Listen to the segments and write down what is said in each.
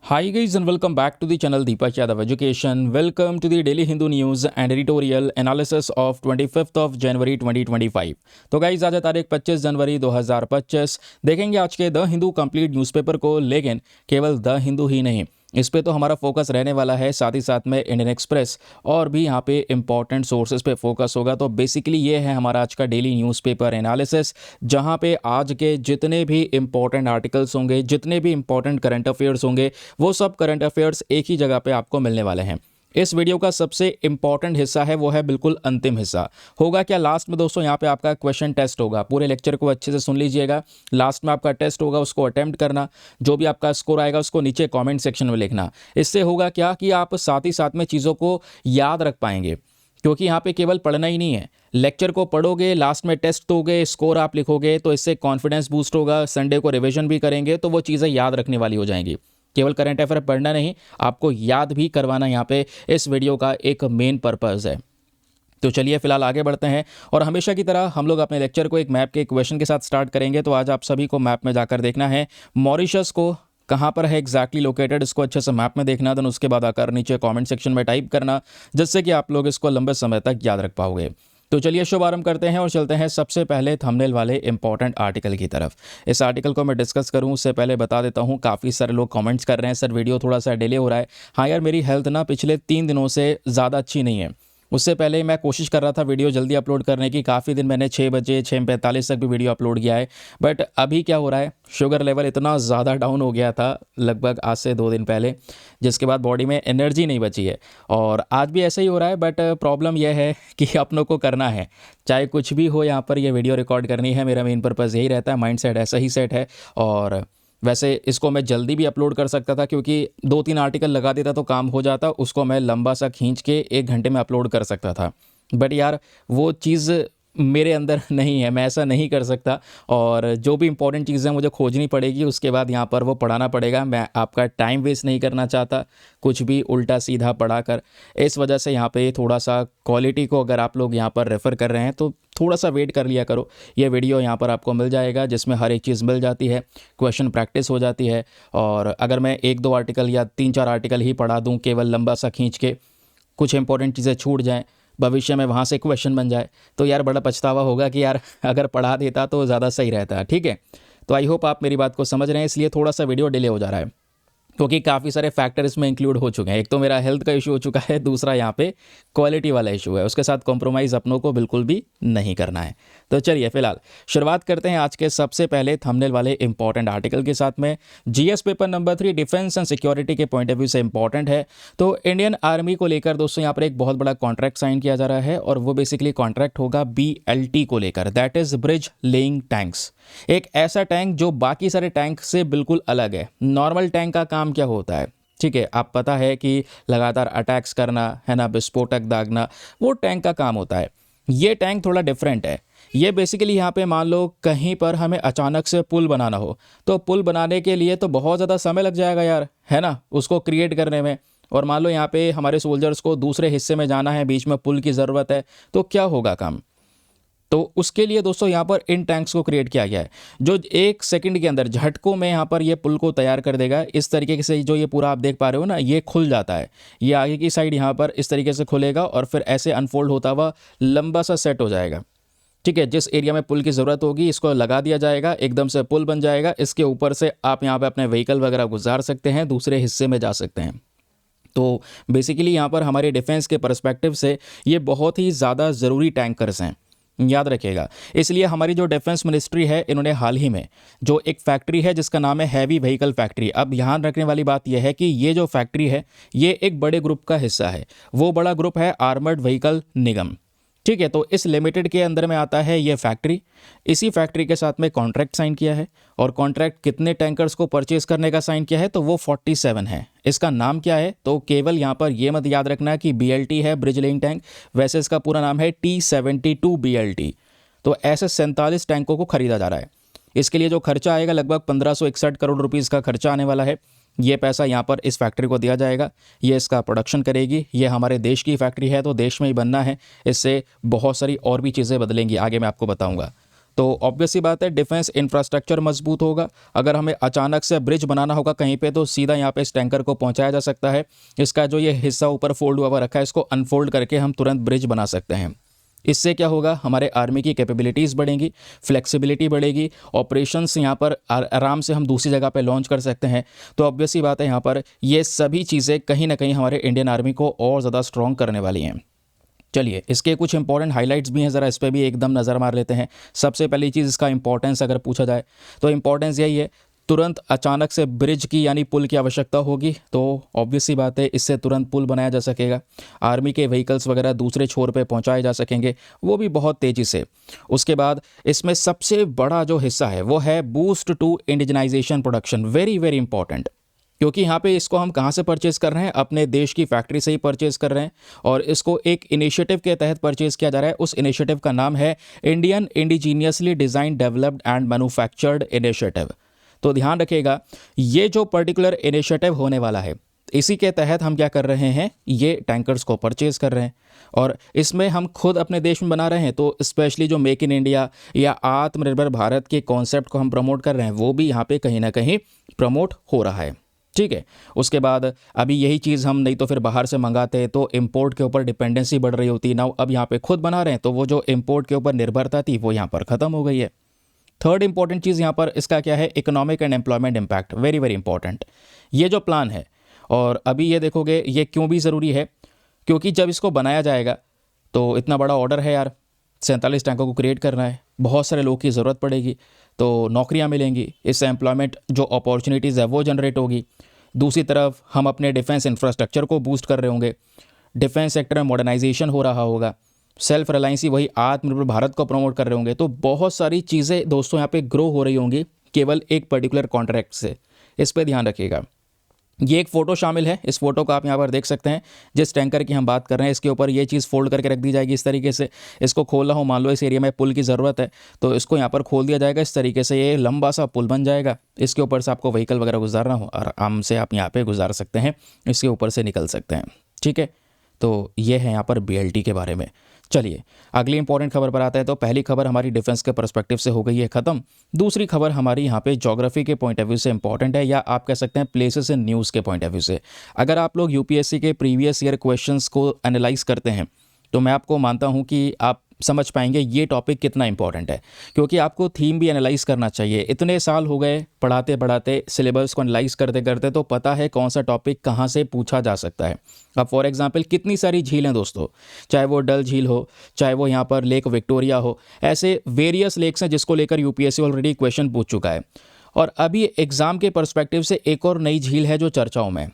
Hi guys and welcome back to the channel Deepak Yadav Education. Welcome to the Daily Hindu News and Editorial Analysis of 25th of January 2025. तो guys आज है तारीख 25 जनवरी 2025। देखेंगे आज के the Hindu complete newspaper को, लेकिन केवल द हिंदू ही नहीं, इस पे तो हमारा फोकस रहने वाला है, साथ ही साथ में इंडियन एक्सप्रेस और भी यहाँ पे इंपॉर्टेंट सोर्सेज पे फोकस होगा। तो बेसिकली ये है हमारा आज का डेली न्यूज़पेपर एनालिसिस, जहाँ पे आज के जितने भी इंपॉर्टेंट आर्टिकल्स होंगे, जितने भी इंपॉर्टेंट करंट अफेयर्स होंगे, वो सब करंट अफेयर्स एक ही जगह पे आपको मिलने वाले हैं। इस वीडियो का सबसे इंपॉर्टेंट हिस्सा है वो है बिल्कुल अंतिम हिस्सा। होगा क्या लास्ट में दोस्तों, यहाँ पे आपका क्वेश्चन टेस्ट होगा। पूरे लेक्चर को अच्छे से सुन लीजिएगा। लास्ट में आपका टेस्ट होगा, उसको अटेम्प्ट करना। जो भी आपका स्कोर आएगा उसको नीचे कमेंट सेक्शन में लिखना। इससे होगा क्या कि आप साथ ही साथ में चीज़ों को याद रख पाएंगे, क्योंकि यहाँ पे केवल पढ़ना ही नहीं है। लेक्चर को पढ़ोगे, लास्ट में टेस्ट दोगे, स्कोर आप लिखोगे, तो इससे कॉन्फिडेंस बूस्ट होगा। संडे को रिवीजन भी करेंगे तो वो चीज़ें याद रखने वाली हो जाएंगी। केवल करंट अफेयर पढ़ना नहीं, आपको याद भी करवाना यहाँ पे इस वीडियो का एक मेन पर्पज़ है। तो चलिए फिलहाल आगे बढ़ते हैं, और हमेशा की तरह हम लोग अपने लेक्चर को एक मैप के क्वेश्चन के साथ स्टार्ट करेंगे। तो आज आप सभी को मैप में जाकर देखना है मॉरिशस को कहाँ पर है एग्जैक्टली लोकेटेड, इसको अच्छे से मैप में देखना। देन उसके बाद आकर नीचे कमेंट सेक्शन में टाइप करना, जिससे कि आप लोग इसको लंबे समय तक याद रख पाओगे। तो चलिए शुभारंभ करते हैं और चलते हैं सबसे पहले थंबनेल वाले इंपॉर्टेंट आर्टिकल की तरफ। इस आर्टिकल को मैं डिस्कस करूं उससे पहले बता देता हूं, काफ़ी सारे लोग कमेंट्स कर रहे हैं सर वीडियो थोड़ा सा डिले हो रहा है। हाँ यार, मेरी हेल्थ ना पिछले 3 दिनों से ज़्यादा अच्छी नहीं है। उससे पहले मैं कोशिश कर रहा था वीडियो जल्दी अपलोड करने की। काफ़ी दिन मैंने 6 बजे 6:45 तक भी वीडियो अपलोड किया है। बट अभी क्या हो रहा है, शुगर लेवल इतना ज़्यादा डाउन हो गया था लगभग आज से 2 दिन पहले, जिसके बाद बॉडी में एनर्जी नहीं बची है। और आज भी ऐसा ही हो रहा है। बट प्रॉब्लम यह है कि अपनों को करना है, चाहे कुछ भी हो। यहाँ पर ये वीडियो रिकॉर्ड करनी है, मेरा मेन पर्पज़ यही रहता है। माइंड सेट ऐसा ही सेट है। और वैसे इसको मैं जल्दी भी अपलोड कर सकता था, क्योंकि 2-3 आर्टिकल लगा देता तो काम हो जाता। उसको मैं लंबा सा खींच के 1 घंटे में अपलोड कर सकता था। बट यार वो चीज़ मेरे अंदर नहीं है, मैं ऐसा नहीं कर सकता। और जो भी इंपॉर्टेंट चीज़ें मुझे खोजनी पड़ेगी, उसके बाद यहाँ पर वो पढ़ाना पड़ेगा। मैं आपका टाइम वेस्ट नहीं करना चाहता कुछ भी उल्टा सीधा पढ़ा कर। इस वजह से यहाँ पे थोड़ा सा क्वालिटी को अगर आप लोग यहाँ पर रेफ़र कर रहे हैं तो थोड़ा सा वेट कर लिया करो। ये वीडियो यहाँ पर आपको मिल जाएगा, जिसमें हर एक चीज़ मिल जाती है, क्वेश्चन प्रैक्टिस हो जाती है। और अगर मैं 1-2 आर्टिकल या 3-4 आर्टिकल ही पढ़ा दूँ केवल लंबा सा खींच के, कुछ इंपॉर्टेंट चीज़ें छूट जाएँ, भविष्य में वहाँ से क्वेश्चन बन जाए, तो यार बड़ा पछतावा होगा कि यार अगर पढ़ा देता तो ज़्यादा सही रहता। ठीक है, तो आई होप आप मेरी बात को समझ रहे हैं। इसलिए थोड़ा सा वीडियो डिले हो जा रहा है, क्योंकि काफ़ी सारे फैक्टर इसमें इंक्लूड हो चुके हैं। एक तो मेरा हेल्थ का इशू हो चुका है, दूसरा यहाँ पे क्वालिटी वाला इशू है। उसके साथ कॉम्प्रोमाइज़ अपनों को बिल्कुल भी नहीं करना है। तो चलिए फिलहाल शुरुआत करते हैं आज के सबसे पहले थंबनेल वाले इंपॉर्टेंट आर्टिकल के साथ में। GS paper number 3 defence and security के पॉइंट ऑफ व्यू से इंपॉर्टेंट है। तो इंडियन आर्मी को लेकर दोस्तों यहाँ पर एक बहुत बड़ा कॉन्ट्रैक्ट साइन किया जा रहा है, और वो बेसिकली कॉन्ट्रैक्ट होगा BLT को लेकर, that is bridge laying tanks. एक ऐसा टैंक जो बाकी सारे टैंक से बिल्कुल अलग है। नॉर्मल टैंक का काम क्या होता है, ठीक है, आप पता है कि लगातार अटैक्स करना है ना, विस्फोटक दागना, वो टैंक का काम होता है। ये टैंक थोड़ा डिफरेंट है। ये बेसिकली यहाँ पे मान लो कहीं पर हमें अचानक से पुल बनाना हो, तो पुल बनाने के लिए तो बहुत ज़्यादा समय लग जाएगा यार, है ना, उसको क्रिएट करने में। और मान लो यहाँ पे हमारे सोल्जर्स को दूसरे हिस्से में जाना है, बीच में पुल की ज़रूरत है, तो क्या होगा काम। तो उसके लिए दोस्तों यहाँ पर इन टैंक्स को क्रिएट किया गया है, जो 1 सेकंड के अंदर झटकों में यहाँ पर ये पुल को तैयार कर देगा। इस तरीके से जो ये पूरा आप देख पा रहे हो ना, ये खुल जाता है। ये आगे की साइड यहाँ पर इस तरीके से खुलेगा, और फिर ऐसे अनफोल्ड होता हुआ लंबा सा सेट हो जाएगा। ठीक है, जिस एरिया में पुल की ज़रूरत होगी इसको लगा दिया जाएगा, एकदम से पुल बन जाएगा। इसके ऊपर से आप यहाँ पर अपने व्हीकल वगैरह गुजार सकते हैं, दूसरे हिस्से में जा सकते हैं। तो बेसिकली यहाँ पर हमारे डिफेंस के पर्सपेक्टिव से ये बहुत ही ज़्यादा ज़रूरी टैंकर्स हैं, याद रखिएगा। इसलिए हमारी जो डिफेंस मिनिस्ट्री है, इन्होंने हाल ही में जो एक फैक्ट्री है जिसका नाम है हैवी व्हीकल फैक्ट्री। अब ध्यान रखने वाली बात यह है कि ये जो फैक्ट्री है ये एक बड़े ग्रुप का हिस्सा है। वो बड़ा ग्रुप है आर्मर्ड व्हीकल निगम। ठीक है, तो इस लिमिटेड के अंदर में आता है ये फैक्ट्री। इसी फैक्ट्री के साथ में कॉन्ट्रैक्ट साइन किया है, और कॉन्ट्रैक्ट कितने टैंकर्स को परचेज करने का साइन किया है, तो वो 47 है। इसका नाम क्या है, तो केवल यहाँ पर ये मत याद रखना कि BLT है ब्रिज लेइंग टैंक, वैसे इसका पूरा नाम है T-72 BLT। तो ऐसे 47 टैंकों को खरीदा जा रहा है। इसके लिए जो खर्चा आएगा लगभग 1561 करोड़ रुपीज़ का खर्चा आने वाला है। ये पैसा यहाँ पर इस फैक्ट्री को दिया जाएगा, ये इसका प्रोडक्शन करेगी। ये हमारे देश की फैक्ट्री है तो देश में ही बनना है, इससे बहुत सारी और भी चीज़ें बदलेंगी, आगे मैं आपको बताऊँगा। तो ऑब्वियस सी बात है डिफेंस इंफ्रास्ट्रक्चर मजबूत होगा। अगर हमें अचानक से ब्रिज बनाना होगा कहीं पे तो सीधा यहाँ पे इस टैंकर को पहुंचाया जा सकता है। इसका जो ये हिस्सा ऊपर फोल्ड हुआ रखा है इसको अनफोल्ड करके हम तुरंत ब्रिज बना सकते हैं। इससे क्या होगा, हमारे आर्मी की कैपेबिलिटीज़ बढ़ेंगी, फ्लेक्सिबिलिटी बढ़ेगी, ऑपरेशंस यहाँ पर आराम से हम दूसरी जगह पे लॉन्च कर सकते हैं। तो ऑब्वियस सी बात है यहाँ पर ये सभी चीज़ें कहीं ना कहीं हमारे इंडियन आर्मी को और ज़्यादा स्ट्रॉन्ग करने वाली हैं। चलिए इसके कुछ इंपॉर्टेंट हाइलाइट्स भी हैं, ज़रा इस पर भी एकदम नज़र मार लेते हैं। सबसे पहली चीज़ इसका इंपॉर्टेंस अगर पूछा जाए तो इंपॉर्टेंस यही है, तुरंत अचानक से ब्रिज की यानी पुल की आवश्यकता होगी तो ऑब्वियस सी बात है इससे तुरंत पुल बनाया जा सकेगा। आर्मी के व्हीकल्स वगैरह दूसरे छोर पे पहुंचाए जा सकेंगे, वो भी बहुत तेज़ी से। उसके बाद इसमें सबसे बड़ा जो हिस्सा है वो है boost to indigenisation production, very very important. क्योंकि यहाँ पे इसको हम कहाँ से परचेज़ कर रहे हैं, अपने देश की फैक्ट्री से ही परचेज़ कर रहे हैं और इसको एक इनिशिएटिव के तहत परचेज़ किया जा रहा है। उस इनिशिएटिव का नाम है Indian indigenously design developed and manufactured initiative. तो ध्यान रखिएगा ये जो पर्टिकुलर इनिशिएटिव होने वाला है इसी के तहत हम क्या कर रहे हैं, ये टैंकर्स को परचेज़ कर रहे हैं और इसमें हम खुद अपने देश में बना रहे हैं। तो स्पेशली जो मेक इन इंडिया या आत्मनिर्भर भारत के कॉन्सेप्ट को हम प्रमोट कर रहे हैं वो भी यहाँ पे कहीं ना कहीं प्रमोट हो रहा है। ठीक है, उसके बाद अभी यही चीज़ हम नहीं तो फिर बाहर से मंगाते तो इंपोर्ट के ऊपर डिपेंडेंसी बढ़ रही होती ना, अब यहाँ पे खुद बना रहे हैं तो वो जो इंपोर्ट के ऊपर निर्भरता थी वो यहाँ पर ख़त्म हो गई है। थर्ड इंपॉर्टेंट चीज़ यहाँ पर इसका क्या है, economic and employment impact, very very important. ये जो प्लान है और अभी ये देखोगे ये क्यों भी ज़रूरी है, क्योंकि जब इसको बनाया जाएगा तो इतना बड़ा ऑर्डर है यार, 47 टैंकों को क्रिएट करना है, बहुत सारे लोगों की ज़रूरत पड़ेगी तो नौकरियां मिलेंगी, इससे एम्प्लॉयमेंट जो अपॉर्चुनिटीज़ है वो जनरेट होगी। दूसरी तरफ हम अपने डिफेंस इंफ्रास्ट्रक्चर को बूस्ट कर रहे होंगे, डिफेंस सेक्टर में मॉडर्नाइजेशन हो रहा होगा, सेल्फ रिलायंसी वही आत्मनिर्भर भारत को प्रमोट कर रहे होंगे। तो बहुत सारी चीज़ें दोस्तों यहाँ पे ग्रो हो रही होंगी केवल एक पर्टिकुलर कॉन्ट्रैक्ट से, इस पर ध्यान रखिएगा। ये एक फ़ोटो शामिल है, इस फोटो को आप यहाँ पर देख सकते हैं। जिस टैंकर की हम बात कर रहे हैं इसके ऊपर ये चीज़ फोल्ड करके रख दी जाएगी इस तरीके से। इसको खोल रहा हूँ, मान लो इस एरिया में पुल की ज़रूरत है तो इसको यहाँ पर खोल दिया जाएगा, इस तरीके से ये लंबा सा पुल बन जाएगा। इसके ऊपर से आपको व्हीकल वगैरह गुजारना हो आराम से आप यहाँ पर गुजार सकते हैं, इसके ऊपर से निकल सकते हैं। ठीक है, तो ये है यहाँ पर BLT के बारे में। चलिए अगली इंपॉर्टेंट खबर पर आता है। तो पहली खबर हमारी डिफेंस के पर्सपेक्टिव से हो गई है ख़त्म। दूसरी खबर हमारी यहाँ पे ज्योग्राफी के पॉइंट ऑफ व्यू से इंपॉर्टेंट है, या आप कह सकते हैं प्लेसेस इन न्यूज़ के पॉइंट ऑफ व्यू से। अगर आप लोग UPSC के प्रीवियस ईयर क्वेश्चंस को एनालाइज करते हैं तो मैं आपको मानता हूँ कि आप समझ पाएंगे ये टॉपिक कितना इंपॉर्टेंट है, क्योंकि आपको थीम भी एनालाइज करना चाहिए। इतने साल हो गए पढ़ाते पढ़ाते, सिलेबस को एनालाइज करते करते, तो पता है कौन सा टॉपिक कहाँ से पूछा जा सकता है। अब फॉर एग्जांपल कितनी सारी झील हैं दोस्तों, चाहे वो डल झील हो, चाहे वो यहाँ पर लेक विक्टोरिया हो, ऐसे वेरियस लेक्स हैं जिसको लेकर UPSC ऑलरेडी क्वेश्चन पूछ चुका है। और अभी एग्जाम के पर्सपेक्टिव से एक और नई झील है जो चर्चाओं में,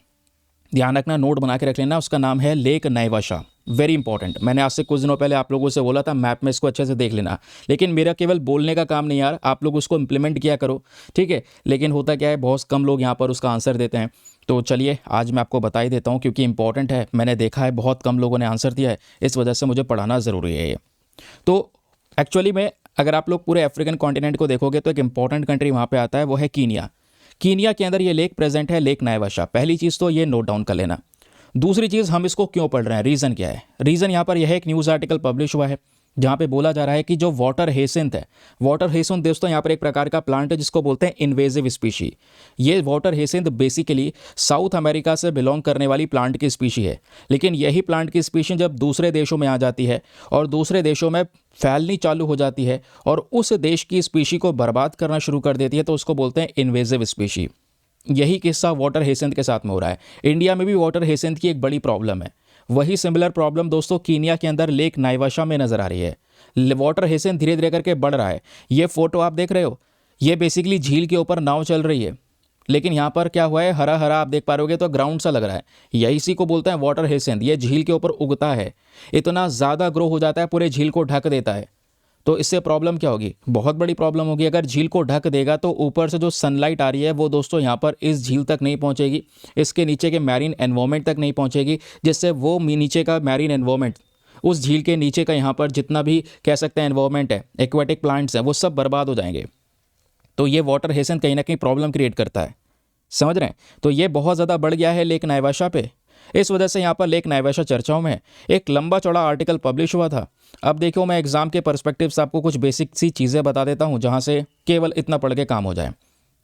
ध्यान रखना, नोट बना के रख लेना, उसका नाम है लेक नाइवाशा। Very important. मैंने आज से कुछ दिनों पहले आप लोगों से बोला था मैप में इसको अच्छे से देख लेना, लेकिन मेरा केवल बोलने का काम नहीं यार, आप लोग उसको इम्प्लीमेंट किया करो। ठीक है, लेकिन होता क्या है बहुत कम लोग यहाँ पर उसका आंसर देते हैं। तो चलिए आज मैं आपको बता ही देता हूँ क्योंकि इंपॉर्टेंट है, मैंने देखा है बहुत कम लोगों ने आंसर दिया है, इस वजह से मुझे पढ़ाना ज़रूरी है ये। तो एक्चुअली में अगर आप लोग पूरे अफ्रीकन कॉन्टिनेंट को देखोगे तो एक इंपॉर्टेंट कंट्री वहाँ पर आता है, वो है कीनिया। कीनिया के अंदर ये लेक प्रेजेंट है, लेक नाइवाशा। पहली चीज़ तो ये नोट डाउन कर लेना। दूसरी चीज़, हम इसको क्यों पढ़ रहे हैं, रीज़न क्या है। रीज़न यहाँ पर यह है, एक न्यूज़ आर्टिकल पब्लिश हुआ है जहाँ पे बोला जा रहा है कि जो वाटर हेसिंथ है, वाटर हेसिंथ दोस्तों यहाँ पर एक प्रकार का प्लांट है जिसको बोलते हैं इन्वेजिव स्पीशी। ये वाटर हेसिंथ बेसिकली साउथ अमेरिका से बिलोंग करने वाली प्लांट की स्पीशी है, लेकिन यही प्लांट की स्पीशी जब दूसरे देशों में आ जाती है और दूसरे देशों में फैलनी चालू हो जाती है और उस देश की स्पीशी को बर्बाद करना शुरू कर देती है तो उसको बोलते हैं इन्वेजिव स्पीशी। यही किस्सा वाटर हेसिंथ के साथ में हो रहा है। इंडिया में भी वाटर हेसिंथ की एक बड़ी प्रॉब्लम है, वही सिमिलर प्रॉब्लम दोस्तों कीनिया के अंदर लेक नाइवाशा में नज़र आ रही है। वाटर हेसिंथ धीरे धीरे करके बढ़ रहा है। ये फोटो आप देख रहे हो, ये बेसिकली झील के ऊपर नाव चल रही है, लेकिन यहाँ पर क्या हुआ है, हरा हरा आप देख पा रहे होगे तो ग्राउंड सा लग रहा है, यही इसी को बोलते हैं वाटर हेसिंथ। ये झील के ऊपर उगता है, इतना ज़्यादा ग्रो हो जाता है पूरे झील को ढक देता है। तो इससे प्रॉब्लम क्या होगी, बहुत बड़ी प्रॉब्लम होगी। अगर झील को ढक देगा तो ऊपर से जो सनलाइट आ रही है वो दोस्तों यहाँ पर इस झील तक नहीं पहुँचेगी, इसके नीचे के मैरीन एनवायरनमेंट तक नहीं पहुँचेगी, जिससे वो नीचे का मैरीन एनवायरनमेंट, उस झील के नीचे का यहाँ पर जितना भी कह सकते हैं एनवायरनमेंट है, एक्वेटिक प्लांट्स हैं, वो सब बर्बाद हो जाएंगे। तो ये वाटर हेसिंथ कहीं ना कहीं प्रॉब्लम क्रिएट करता है, समझ रहे हैं। तो ये बहुत ज़्यादा बढ़ गया है लेक नाइवाशा पे। इस वजह से यहाँ पर लेक नायवाशा चर्चाओं में है। एक लंबा चौड़ा आर्टिकल पब्लिश हुआ था। अब देखो, मैं एग्जाम के पर्सपेक्टिव से आपको कुछ बेसिक सी चीज़ें बता देता हूँ जहाँ से केवल इतना पढ़ के काम हो जाए।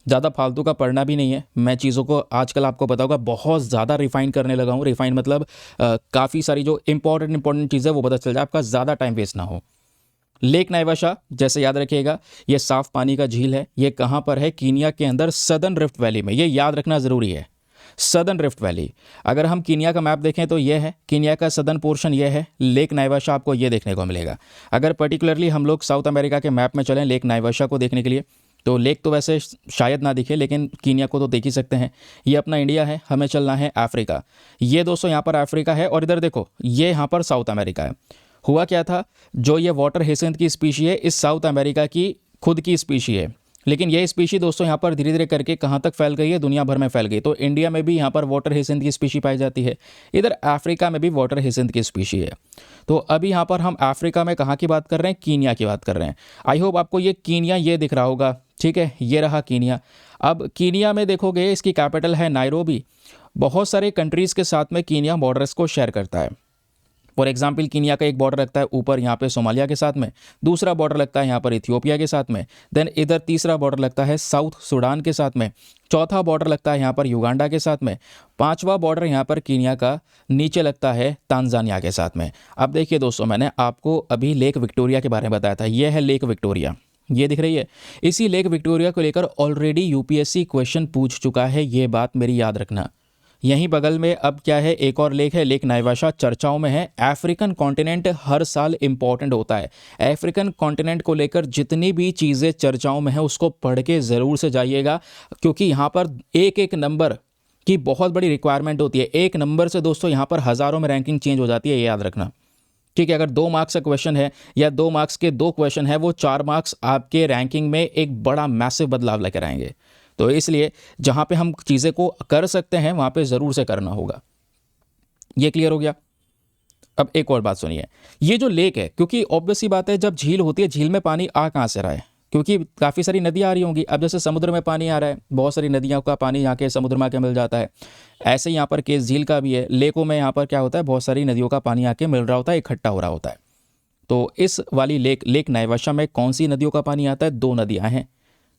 ज़्यादा फालतू का पढ़ना भी नहीं है। मैं चीज़ों को आजकल आपको बताऊंगा बहुत ज़्यादा रिफाइन करने लगा हूँ। रिफाइन मतलब काफ़ी सारी जो इंपॉर्टेंट चीज़ें वो पता चल जाए, आपका ज़्यादा टाइम वेस्ट ना हो। लेक नायवाशा जैसे याद रखिएगा, ये साफ पानी का झील है। ये कहाँ पर है? कीनिया के अंदर सदर्न रिफ्ट वैली में। ये याद रखना ज़रूरी है, सदर्न रिफ्ट वैली। अगर हम कीनिया का मैप देखें तो ये है कीनिया का सदर्न पोर्शन, ये है लेक नायवाशा, आपको ये देखने को मिलेगा। अगर पर्टिकुलरली हम लोग साउथ अमेरिका के मैप में चलें लेक नायवाशा को देखने के लिए, तो लेक तो वैसे शायद ना दिखे, लेकिन कीनिया को तो देख ही सकते हैं। ये अपना इंडिया है, हमें चलना है अफ्रीका। ये दोस्तों यहाँ पर अफ्रीका है, और इधर देखो ये यहाँ पर साउथ अमेरिका है। हुआ क्या था, जो ये वाटर हिसेंथ की स्पीशी है, इस साउथ अमेरिका की खुद की स्पीशी है, लेकिन ये स्पीशी दोस्तों यहाँ पर धीरे धीरे करके कहाँ तक फैल गई है? दुनिया भर में फैल गई। तो इंडिया में भी यहाँ पर वाटर हिसेंथ की स्पीशी पाई जाती है, इधर अफ्रीका में भी वाटर हिसेंथ की स्पीशी है। तो अभी यहाँ पर हम अफ्रीका में कहाँ की बात कर रहे हैं? कीनिया की बात कर रहे हैं। आई होप आपको ये कीनिया ये दिख रहा होगा, ठीक है, ये रहा कीनिया। अब कीनिया में देखोगे इसकी कैपिटल है नायरोबी। बहुत सारे कंट्रीज़ के साथ में कीनिया बॉर्डर्स को शेयर करता है। फॉर एग्जाम्पल कीनिया का एक बॉर्डर लगता है ऊपर यहाँ पे सोमालिया के साथ में, दूसरा बॉर्डर लगता है यहाँ पर इथियोपिया के साथ में, देन इधर तीसरा बॉर्डर लगता है साउथ सूडान के साथ में, चौथा बॉर्डर लगता है यहाँ पर युगांडा के साथ में, पांचवा बॉर्डर यहाँ पर कीनिया का नीचे लगता है तांजानिया के साथ में। अब देखिए दोस्तों, मैंने आपको अभी लेक विक्टोरिया के बारे में बताया था। यह है लेक विक्टोरिया, ये दिख रही है। इसी लेक विक्टोरिया को लेकर ऑलरेडी यूपीएससी क्वेश्चन पूछ चुका है, ये बात मेरी याद रखना। यहीं बगल में अब क्या है, एक और लेक है, लेक नायवाशा चर्चाओं में है। अफ्रीकन कॉन्टिनेंट हर साल इंपॉर्टेंट होता है। अफ्रीकन कॉन्टिनेंट को लेकर जितनी भी चीज़ें चर्चाओं में है उसको पढ़ के ज़रूर से जाइएगा, क्योंकि यहाँ पर एक एक नंबर की बहुत बड़ी रिक्वायरमेंट होती है। एक नंबर से दोस्तों यहाँ पर हज़ारों में रैंकिंग चेंज हो जाती है, ये याद रखना, ठीक है। अगर 2 मार्क्स का क्वेश्चन है या 2 मार्क्स के 2 क्वेश्चन है, वो 4 मार्क्स आपके रैंकिंग में एक बड़ा मैसिव बदलाव लेकर आएंगे। तो इसलिए जहां पे हम चीज़ें को कर सकते हैं वहां पे ज़रूर से करना होगा। ये क्लियर हो गया। अब एक और बात सुनिए, ये जो लेक है, क्योंकि ऑब्वियस सी बात है जब झील होती है, झील में पानी आ कहाँ से रहा है? क्योंकि काफ़ी सारी नदियाँ आ रही होंगी। अब जैसे समुद्र में पानी आ रहा है, बहुत सारी नदियों का पानी यहाँ के समुद्र में आके मिल जाता है, ऐसे ही यहाँ पर केस झील का भी है। लेकों में यहाँ पर क्या होता है, बहुत सारी नदियों का पानी आके मिल रहा होता है, इकट्ठा हो रहा होता है। तो इस वाली लेक नायवाशा में कौन सी नदियों का पानी आता है? 2 नदियाँ हैं,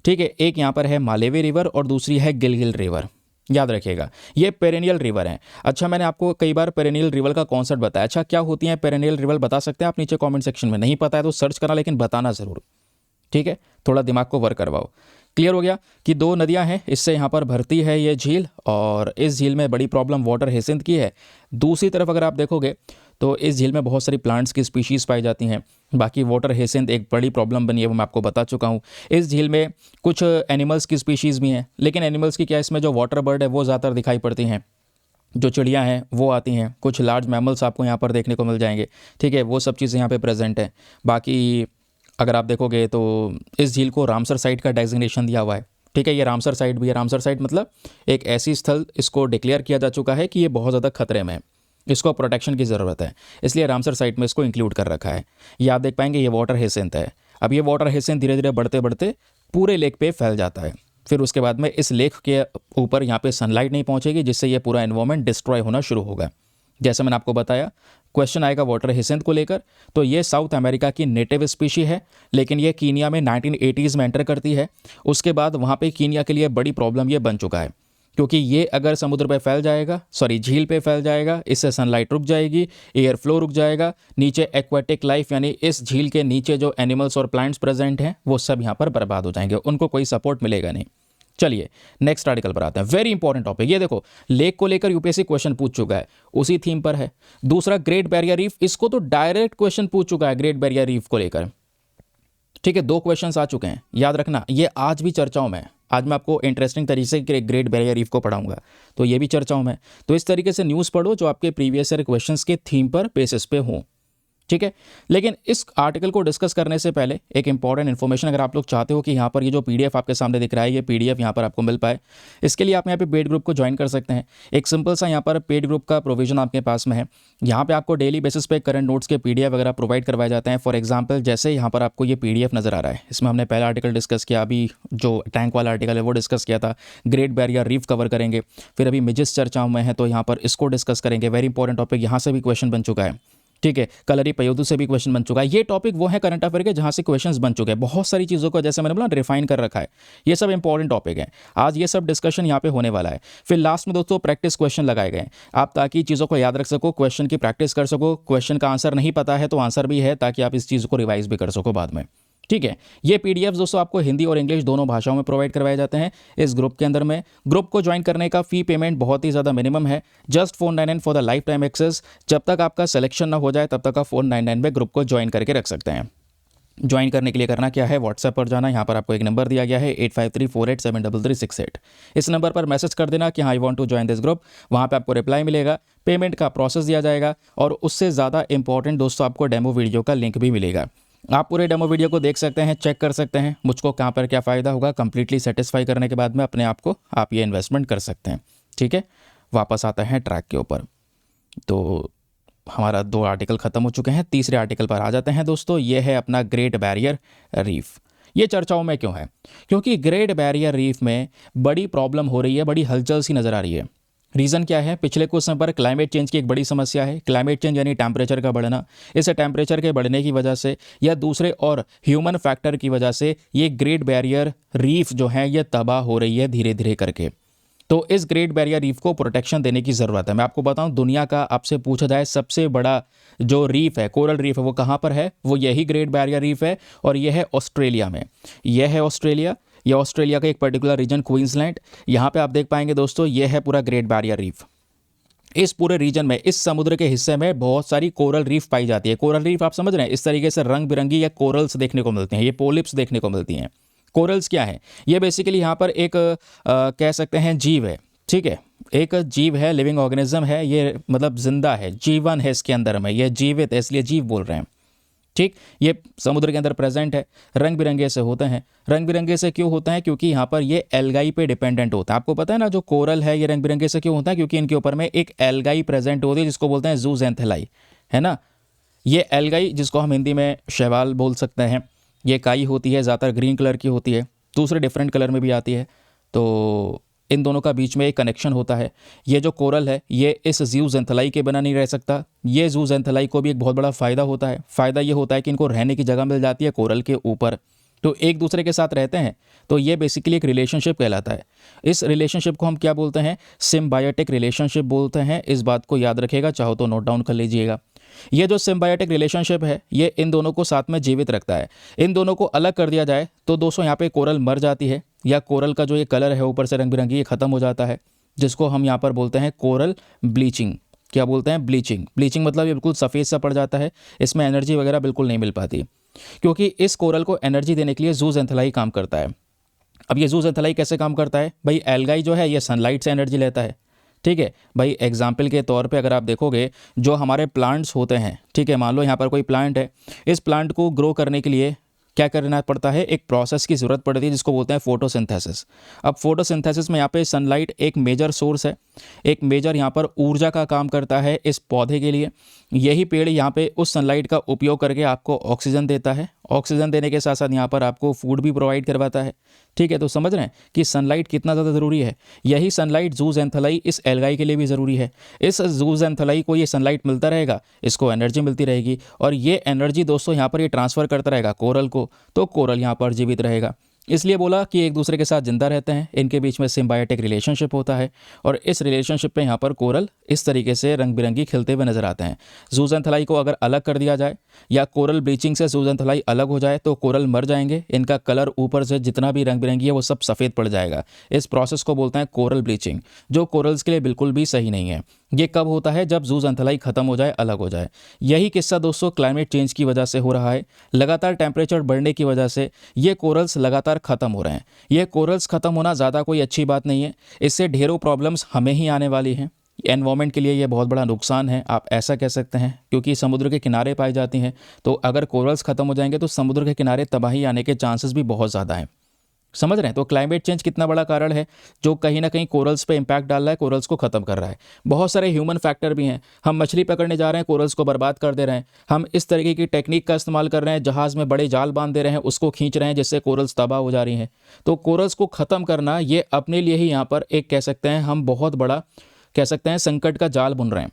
ठीक है। एक यहाँ पर है मालेवे रिवर और दूसरी है गिलगिल रिवर, याद रखिएगा। ये पेरेनियल रिवर हैं। अच्छा, मैंने आपको कई बार पेरेनियल रिवर का कॉन्सेप्ट बताया। अच्छा, क्या होती है पेरेनियल रिवर, बता सकते हैं आप नीचे कमेंट सेक्शन में? नहीं पता है तो सर्च करना, लेकिन बताना ज़रूर, ठीक है। थोड़ा दिमाग को वर्क करवाओ। क्लियर हो गया कि 2 नदियां हैं, इससे यहाँ पर भरती है ये झील, और इस झील में बड़ी प्रॉब्लम वाटर हिसेंथ की है। दूसरी तरफ अगर आप देखोगे तो इस झील में बहुत सारी प्लांट्स की स्पीशीज़ पाई जाती हैं। बाकी वाटर हिसेंथ एक बड़ी प्रॉब्लम बनी है, वो मैं आपको बता चुका हूँ। इस झील में कुछ एनिमल्स की स्पीशीज़ भी हैं, लेकिन एनिमल्स की क्या, इसमें जो वाटर बर्ड है वो ज़्यादातर दिखाई पड़ती हैं, जो चिड़ियाँ हैं वो आती हैं, कुछ लार्ज मैमल्स आपको यहाँ पर देखने को मिल जाएंगे, ठीक है। वो सब चीज़ें यहाँ पे प्रेजेंट हैं। बाकी अगर आप देखोगे तो इस झील को रामसर साइट का डेजिग्नेशन दिया हुआ है, ठीक है। ये रामसर साइट भी है। रामसर साइट मतलब एक ऐसी स्थल, इसको डिक्लेयर किया जा चुका है कि ये बहुत ज़्यादा खतरे में है, इसको प्रोटेक्शन की ज़रूरत है, इसलिए रामसर साइट में इसको इंक्लूड कर रखा है। ये आप देख पाएंगे, ये वाटर हिसेंथ है। अब ये वाटर हिसेंथ धीरे धीरे बढ़ते बढ़ते पूरे लेक पे फैल जाता है। फिर उसके बाद में इस लेक के ऊपर यहाँ पे सनलाइट नहीं पहुँचेगी, जिससे ये पूरा एनवायरनमेंट डिस्ट्रॉय होना शुरू होगा। जैसे मैंने आपको बताया, क्वेश्चन आएगा वाटर हिसेंथ को लेकर, तो ये साउथ अमेरिका की नेटिव स्पीशी है, लेकिन ये कीनिया में 1980s में एंटर करती है। उसके बाद वहाँ पे कीनिया के लिए बड़ी प्रॉब्लम ये बन चुका है, क्योंकि ये अगर समुद्र पे फैल जाएगा, झील पे फैल जाएगा, इससे सनलाइट रुक जाएगी, एयर फ्लो रुक जाएगा, नीचे एक्वाटिक लाइफ यानी इस झील के नीचे जो एनिमल्स और प्लांट्स प्रेजेंट हैं वो सब यहाँ पर बर्बाद हो जाएंगे, उनको कोई सपोर्ट मिलेगा नहीं। चलिए नेक्स्ट आर्टिकल पर आते हैं। वेरी इंपॉर्टेंट टॉपिक, ये देखो लेक को लेकर यूपीएससी क्वेश्चन पूछ चुका है, उसी थीम पर है। दूसरा ग्रेट बैरियर रीफ, इसको तो डायरेक्ट क्वेश्चन पूछ चुका है ग्रेट बैरियर रीफ को लेकर, ठीक है। 2 क्वेश्चंस आ चुके हैं, याद रखना। ये आज भी चर्चाओं में है। आज मैं आपको इंटरेस्टिंग तरीके से ग्रेट बैरियर रीफ को पढ़ाऊंगा, तो ये भी चर्चाओं में। तो इस तरीके से न्यूज़ पढ़ो जो आपके प्रीवियस ईयर क्वेश्चंस के थीम पर बेसिस पे हो, ठीक है। लेकिन इस आर्टिकल को डिस्कस करने से पहले एक इंपॉर्टेंट इन्फॉर्मेशन, अगर आप लोग चाहते हो कि यहाँ पर ये जो पीडीएफ आपके सामने दिख रहा है, ये पीडीएफ यहाँ पर आपको मिल पाए, इसके लिए आप यहाँ पे पेड ग्रुप को ज्वाइन कर सकते हैं। एक सिंपल सा यहाँ पर पेड ग्रुप का प्रोविजन आपके पास में है। यहाँ पे आपको डेली बेसिस पे करंट नोट्स के पीडीएफ वगैरह प्रोवाइड करवाए जाते हैं। फॉर एग्जाम्पल, जैसे यहाँ पर आपको ये पीडीएफ नजर आ रहा है, इसमें हमने पहला आर्टिकल डिस्कस किया, अभी जो टैंक वाला आर्टिकल है वो डिस्कस किया था। ग्रेट बैरियर रीफ कवर करेंगे, फिर अभी मिजिस चर्चाओं में है तो यहाँ पर इसको डिस्कस करेंगे। वेरी इंपॉर्टेंट टॉपिक, यहाँ से भी क्वेश्चन बन चुका है, ठीक है। कलरी पयोदू से भी क्वेश्चन बन चुका है। ये टॉपिक वो है करंट अफेयर के जहां से क्वेश्चंस बन चुके हैं। बहुत सारी चीज़ों को, जैसे मैंने बोला, रिफाइन कर रखा है। ये सब इंपॉर्टेंट टॉपिक है, आज ये सब डिस्कशन यहाँ पे होने वाला है। फिर लास्ट में दोस्तों प्रैक्टिस क्वेश्चन लगाए गए आप, ताकि चीज़ों को याद रख सको, क्वेश्चन की प्रैक्टिस कर सको। क्वेश्चन का आंसर नहीं पता है तो आंसर भी है, ताकि आप इस चीज़ को रिवाइज भी कर सको बाद में, ठीक है। ये पीडीएफ दोस्तों आपको हिंदी और इंग्लिश दोनों भाषाओं में प्रोवाइड करवाए जाते हैं इस ग्रुप के अंदर में। ग्रुप को ज्वाइन करने का फी पेमेंट बहुत ही ज़्यादा मिनिमम है, just 499 for the life time access. जब तक आपका सिलेक्शन ना हो जाए तब तक आप 499 में ग्रुप को ज्वाइन करके रख सकते हैं। ज्वाइन करने के लिए करना क्या है, व्हाट्सएप पर जाना, यहाँ पर आपको एक नंबर दिया गया है 8534873368। इस नंबर पर मैसेज कर देना कि हाँ I want to join this group. वहाँ पे आपको रिप्लाई मिलेगा, पेमेंट का प्रोसेस दिया जाएगा, और उससे ज़्यादा इंपॉर्टेंट दोस्तों आपको डेमो वीडियो का लिंक भी मिलेगा। आप पूरे डेमो वीडियो को देख सकते हैं, चेक कर सकते हैं मुझको कहाँ पर क्या फ़ायदा होगा। कंप्लीटली सेटिस्फाई करने के बाद में अपने आप को आप ये इन्वेस्टमेंट कर सकते हैं, ठीक है। वापस आता है ट्रैक के ऊपर। तो हमारा 2 आर्टिकल ख़त्म हो चुके हैं, तीसरे आर्टिकल पर आ जाते हैं दोस्तों। ये है अपना ग्रेट बैरियर रीफ। ये चर्चाओं में क्यों है? क्योंकि ग्रेट बैरियर रीफ में बड़ी प्रॉब्लम हो रही है, बड़ी हलचल सी नज़र आ रही है। रीज़न क्या है? पिछले कुछ समय पर क्लाइमेट चेंज की एक बड़ी समस्या है। क्लाइमेट चेंज यानी टेम्परेचर का बढ़ना। इस टेम्परेचर के बढ़ने की वजह से या दूसरे और ह्यूमन फैक्टर की वजह से ये ग्रेट बैरियर रीफ जो है ये तबाह हो रही है धीरे धीरे करके। तो इस ग्रेट बैरियर रीफ को प्रोटेक्शन देने की ज़रूरत है। मैं आपको बताऊं, दुनिया का आपसे पूछा जाए सबसे बड़ा जो रीफ है, कोरल रीफ है, वो कहाँ पर है? वो यही ग्रेट बैरियर रीफ है, और यह है ऑस्ट्रेलिया में। यह है ऑस्ट्रेलिया, यह ऑस्ट्रेलिया का एक पर्टिकुलर रीजन क्वींसलैंड। यहाँ पे आप देख पाएंगे दोस्तों, यह है पूरा ग्रेट बैरियर रीफ। इस पूरे रीजन में, इस समुद्र के हिस्से में बहुत सारी कोरल रीफ पाई जाती है। कोरल रीफ आप समझ रहे हैं, इस तरीके से रंग बिरंगी या कोरल्स देखने को मिलती हैं, ये पोलिप्स देखने को मिलती हैं। कोरल्स क्या है? ये बेसिकली यहाँ पर एक कह सकते हैं जीव है, ठीक है। एक जीव है, लिविंग ऑर्गेनिज्म है, ये मतलब जिंदा है, जीवन है इसके अंदर में, ये जीवित है, इसलिए जीव बोल रहे हैं, ठीक। ये समुद्र के अंदर प्रेजेंट है, रंग बिरंगे से होते हैं। रंग बिरंगे से क्यों होते हैं? क्योंकि यहाँ पर ये एल्गाई पे डिपेंडेंट होता है। आपको पता है ना, जो कोरल है ये रंग बिरंगे से क्यों होता है? क्योंकि इनके ऊपर में एक एल्गाई प्रेजेंट होती है, जिसको बोलते हैं जूज़ैंथेलाई, है ना। ये एल्गाई, जिसको हम हिंदी में शैवाल बोल सकते हैं, ये काई होती है, ज़्यादातर ग्रीन कलर की होती है, दूसरे डिफरेंट कलर में भी आती है। तो इन दोनों का बीच में एक कनेक्शन होता है। ये जो कोरल है ये इस जूज़ैंथेलाई के बिना नहीं रह सकता। ये जूज़ैंथेलाई को भी एक बहुत बड़ा फ़ायदा होता है। फ़ायदा ये होता है कि इनको रहने की जगह मिल जाती है कोरल के ऊपर, तो एक दूसरे के साथ रहते हैं। तो ये बेसिकली एक रिलेशनशिप कहलाता है। इस रिलेशनशिप को हम क्या बोलते हैं? सिम्बायोटिक रिलेशनशिप बोलते हैं। इस बात को याद रखिएगा, चाहो तो नोट डाउन कर लीजिएगा। ये जो सिम्बायोटिक रिलेशनशिप है ये इन दोनों को साथ में जीवित रखता है। इन दोनों को अलग कर दिया जाए तो दोस्तों यहाँ पे कोरल मर जाती है, या कोरल का जो ये कलर है ऊपर से रंग बिरंगी, ये ख़त्म हो जाता है, जिसको हम यहाँ पर बोलते हैं कोरल ब्लीचिंग। क्या बोलते हैं? ब्लीचिंग। ब्लीचिंग मतलब ये बिल्कुल सफ़ेद सा पड़ जाता है, इसमें एनर्जी वगैरह बिल्कुल नहीं मिल पाती, क्योंकि इस कोरल को एनर्जी देने के लिए जूज़ैंथेलाई काम करता है। अब ये जूज़ैंथेलाई कैसे काम करता है भाई? एल्गाई जो है ये सनलाइट से एनर्जी लेता है, ठीक है भाई। एग्जाम्पल के तौर पे अगर आप देखोगे, जो हमारे प्लांट्स होते हैं, ठीक है, मान लो यहाँ पर कोई प्लांट है, इस प्लांट को ग्रो करने के लिए क्या करना पड़ता है? एक प्रोसेस की ज़रूरत पड़ती है, जिसको बोलते हैं फोटोसिंथेसिस। अब फोटोसिंथेसिस में यहाँ पे सनलाइट एक मेजर सोर्स है, एक मेजर यहाँ पर ऊर्जा का काम करता है इस पौधे के लिए। यही पेड़ यहाँ पे उस सनलाइट का उपयोग करके आपको ऑक्सीजन देता है। ऑक्सीजन देने के साथ साथ यहाँ पर आपको फूड भी प्रोवाइड करवाता है, ठीक है। तो समझ रहे हैं कि सनलाइट कितना ज़्यादा ज़रूरी है। यही सनलाइट जूज़ैंथेलाई इस एल्गाई के लिए भी ज़रूरी है। इस जूज़ैंथेलाई को ये सनलाइट मिलता रहेगा, इसको एनर्जी मिलती रहेगी, और ये एनर्जी दोस्तों यहाँ पर ये ट्रांसफ़र करता रहेगा कोरल को, तो कोरल यहाँ पर जीवित रहेगा। इसलिए बोला कि एक दूसरे के साथ जिंदा रहते हैं, इनके बीच में सिम्बायोटिक रिलेशनशिप होता है, और इस रिलेशनशिप में यहाँ पर कोरल इस तरीके से रंग बिरंगी खिलते हुए नजर आते हैं। जूज़ैंथेलाई को अगर अलग कर दिया जाए या कोरल ब्लीचिंग से जूज़ैंथेलाई अलग हो जाए तो कोरल मर जाएंगे, इनका कलर ऊपर से जितना भी रंग बिरंगी है वो सब सफ़ेद पड़ जाएगा। इस प्रोसेस को बोलते हैं कोरल ब्लीचिंग, जो कोरल्स के लिए बिल्कुल भी सही नहीं है। ये कब होता है? जब जूज़ैंथेलाई खत्म हो जाए, अलग हो जाए। यही किस्सा दोस्तों क्लाइमेट चेंज की वजह से हो रहा है। लगातार टेम्परेचर बढ़ने की वजह से ये कोरल्स लगातार ख़त्म हो रहे हैं। ये कोरल्स ख़त्म होना ज़्यादा कोई अच्छी बात नहीं है, इससे ढेरों प्रॉब्लम्स हमें ही आने वाली हैं। एनवायरनमेंट के लिए ये बहुत बड़ा नुकसान है, आप ऐसा कह सकते हैं, क्योंकि समुद्र के किनारे पाई जाती हैं। तो अगर कोरल्स ख़त्म हो जाएंगे तो समुद्र के किनारे तबाही आने के चांसेस भी बहुत ज़्यादा हैं। समझ रहे हैं? तो क्लाइमेट चेंज कितना बड़ा कारण है जो कहीं ना कहीं कोरल्स पे इम्पैक्ट डाल रहा है, कोरल्स को ख़त्म कर रहा है। बहुत सारे ह्यूमन फैक्टर भी हैं। हम मछली पकड़ने जा रहे हैं, कोरल्स को बर्बाद कर दे रहे हैं। हम इस तरीके की टेक्निक का इस्तेमाल कर रहे हैं, जहाज़ में बड़े जाल बांध दे रहे हैं, उसको खींच रहे हैं, जिससे कोरल्स तबाह हो जा रही हैं। तो कोरल्स को ख़त्म करना ये अपने लिए ही यहाँ पर एक कह सकते हैं, हम बहुत बड़ा कह सकते हैं संकट का जाल बुन रहे हैं।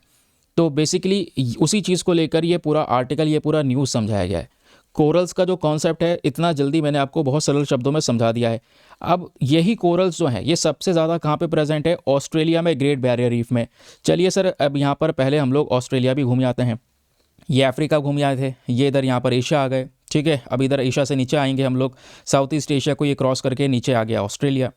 तो बेसिकली उसी चीज़ को लेकर ये पूरा आर्टिकल, ये पूरा न्यूज़ समझाया गया है। कोरल्स का जो कॉन्सेप्ट है इतना जल्दी मैंने आपको बहुत सरल शब्दों में समझा दिया है। अब यही कोरल्स जो हैं ये सबसे ज़्यादा कहाँ पे प्रेजेंट है? ऑस्ट्रेलिया में, ग्रेट बैरियर रीफ में। चलिए सर, अब यहाँ पर पहले हम लोग ऑस्ट्रेलिया भी घूम आते हैं। ये अफ्रीका घूम आए थे, ये इधर यहाँ पर एशिया आ गए। ठीक है, अब इधर एशिया से नीचे आएंगे हम लोग, साउथ ईस्ट एशिया को ये क्रॉस करके नीचे आ गया ऑस्ट्रेलिया।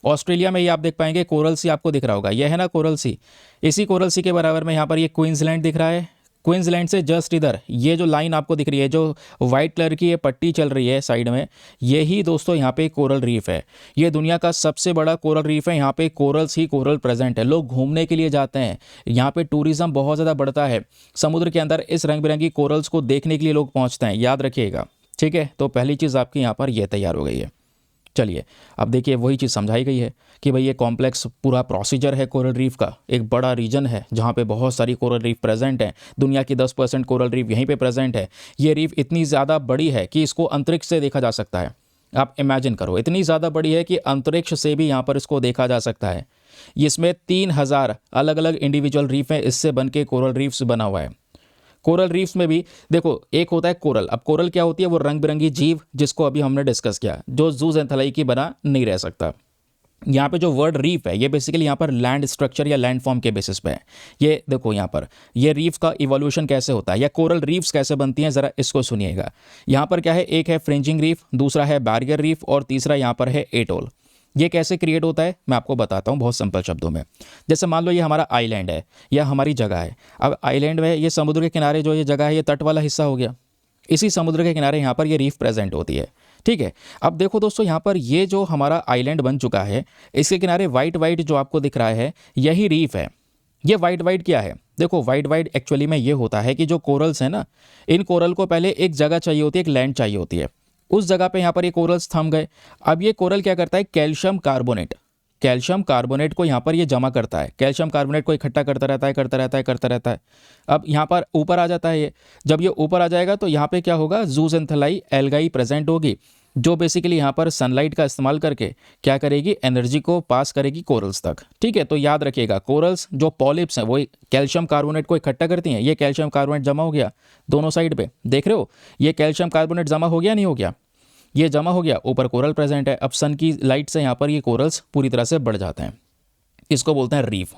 ऑस्ट्रेलिया में ये आप देख पाएंगे कोरल सी आपको दिख रहा होगा, ये है ना कोरल सी। इसी कोरल सी के बराबर में यहाँ पर ये क्वींसलैंड दिख रहा है। क्वींसलैंड से जस्ट इधर ये जो लाइन आपको दिख रही है, जो वाइट कलर की ये पट्टी चल रही है साइड में, यही दोस्तों यहाँ पे कोरल रीफ है। ये दुनिया का सबसे बड़ा कोरल रीफ है। यहाँ पे कोरल्स ही कोरल प्रेजेंट है। लोग घूमने के लिए जाते हैं, यहाँ पे टूरिज्म बहुत ज़्यादा बढ़ता है। समुद्र के अंदर इस रंग बिरंगी कोरल्स को देखने के लिए लोग पहुँचते हैं, याद रखिएगा। ठीक है, तो पहली चीज़ आपकी यहाँ पर यह तैयार हो गई है। चलिए अब देखिए, वही चीज़ समझाई गई है कि भाई ये कॉम्प्लेक्स पूरा प्रोसीजर है कोरल रीफ का। एक बड़ा रीजन है जहाँ पे बहुत सारी कोरल रीफ प्रेजेंट हैं। दुनिया की 10% कोरल रीफ यहीं पे प्रेजेंट है। ये रीफ इतनी ज़्यादा बड़ी है कि इसको अंतरिक्ष से देखा जा सकता है। आप इमेजिन करो, इतनी ज़्यादा बड़ी है कि अंतरिक्ष से भी यहाँ पर इसको देखा जा सकता है। इसमें 3000 अलग अलग इंडिविजुअल रीफ हैं, इससे बन के कोरल रीफ्स बना हुआ है। कोरल रीफ्स में भी देखो, एक होता है कोरल। अब कोरल क्या होती है? वो रंग बिरंगी जीव, जिसको अभी हमने डिस्कस किया, जो जूज़ैंथेलाई की बना नहीं रह सकता। यहाँ पे जो वर्ड रीफ है ये बेसिकली यहाँ पर लैंड स्ट्रक्चर या लैंड फॉर्म के बेसिस पे है। ये देखो यहाँ पर ये रीफ का इवोल्यूशन कैसे होता है या कोरल रीफ्स कैसे बनती हैं, ज़रा इसको सुनिएगा। यहाँ पर क्या है? एक है फ्रिंजिंग रीफ, दूसरा है बैरियर रीफ और तीसरा यहाँ पर है एटोल। ये कैसे क्रिएट होता है मैं आपको बताता हूँ बहुत सिंपल शब्दों में। जैसे मान लो ये हमारा आइलैंड है या हमारी जगह है। अब आइलैंड में ये समुद्र के किनारे जो ये जगह है, ये तट वाला हिस्सा हो गया। इसी समुद्र के किनारे यहाँ पर ये रीफ प्रेजेंट होती है। ठीक है, अब देखो दोस्तों, यहाँ पर ये जो हमारा आइलैंड बन चुका है, इसके किनारे वाइट वाइट जो आपको दिख रहा है, यही रीफ है। ये वाइट वाइट क्या है? देखो, वाइट वाइट एक्चुअली में ये होता है कि जो कोरल्स हैं ना, इन कोरल को पहले एक जगह चाहिए होती है, एक लैंड चाहिए होती है। उस जगह पे यहाँ पर ये कोरल्स थम गए। अब ये कोरल क्या करता है? कैल्शियम कार्बोनेट को यहाँ पर ये जमा करता है। कैल्शियम कार्बोनेट को इकट्ठा करता रहता है। अब यहाँ पर ऊपर आ जाता है ये। जब ये ऊपर आ जाएगा तो यहाँ पे क्या होगा? जूज़ैंथेलाई एल्गाई प्रेजेंट होगी, जो बेसिकली यहाँ पर सनलाइट का इस्तेमाल करके क्या करेगी? एनर्जी को पास करेगी कोरल्स तक। ठीक है, तो याद रखिएगा, कोरल्स जो पॉलिप्स हैं वो कैल्शियम कार्बोनेट को इकट्ठा करती हैं। ये कैल्शियम कार्बोनेट जमा हो गया दोनों साइड पे, देख रहे हो? ये कैल्शियम कार्बोनेट जमा हो गया, नहीं हो गया? ये जमा हो गया, ऊपर कोरल प्रेजेंट है। अब सन की लाइट से यहाँ पर ये कोरल्स पूरी तरह से बढ़ जाते हैं। इसको बोलते हैं रीफ।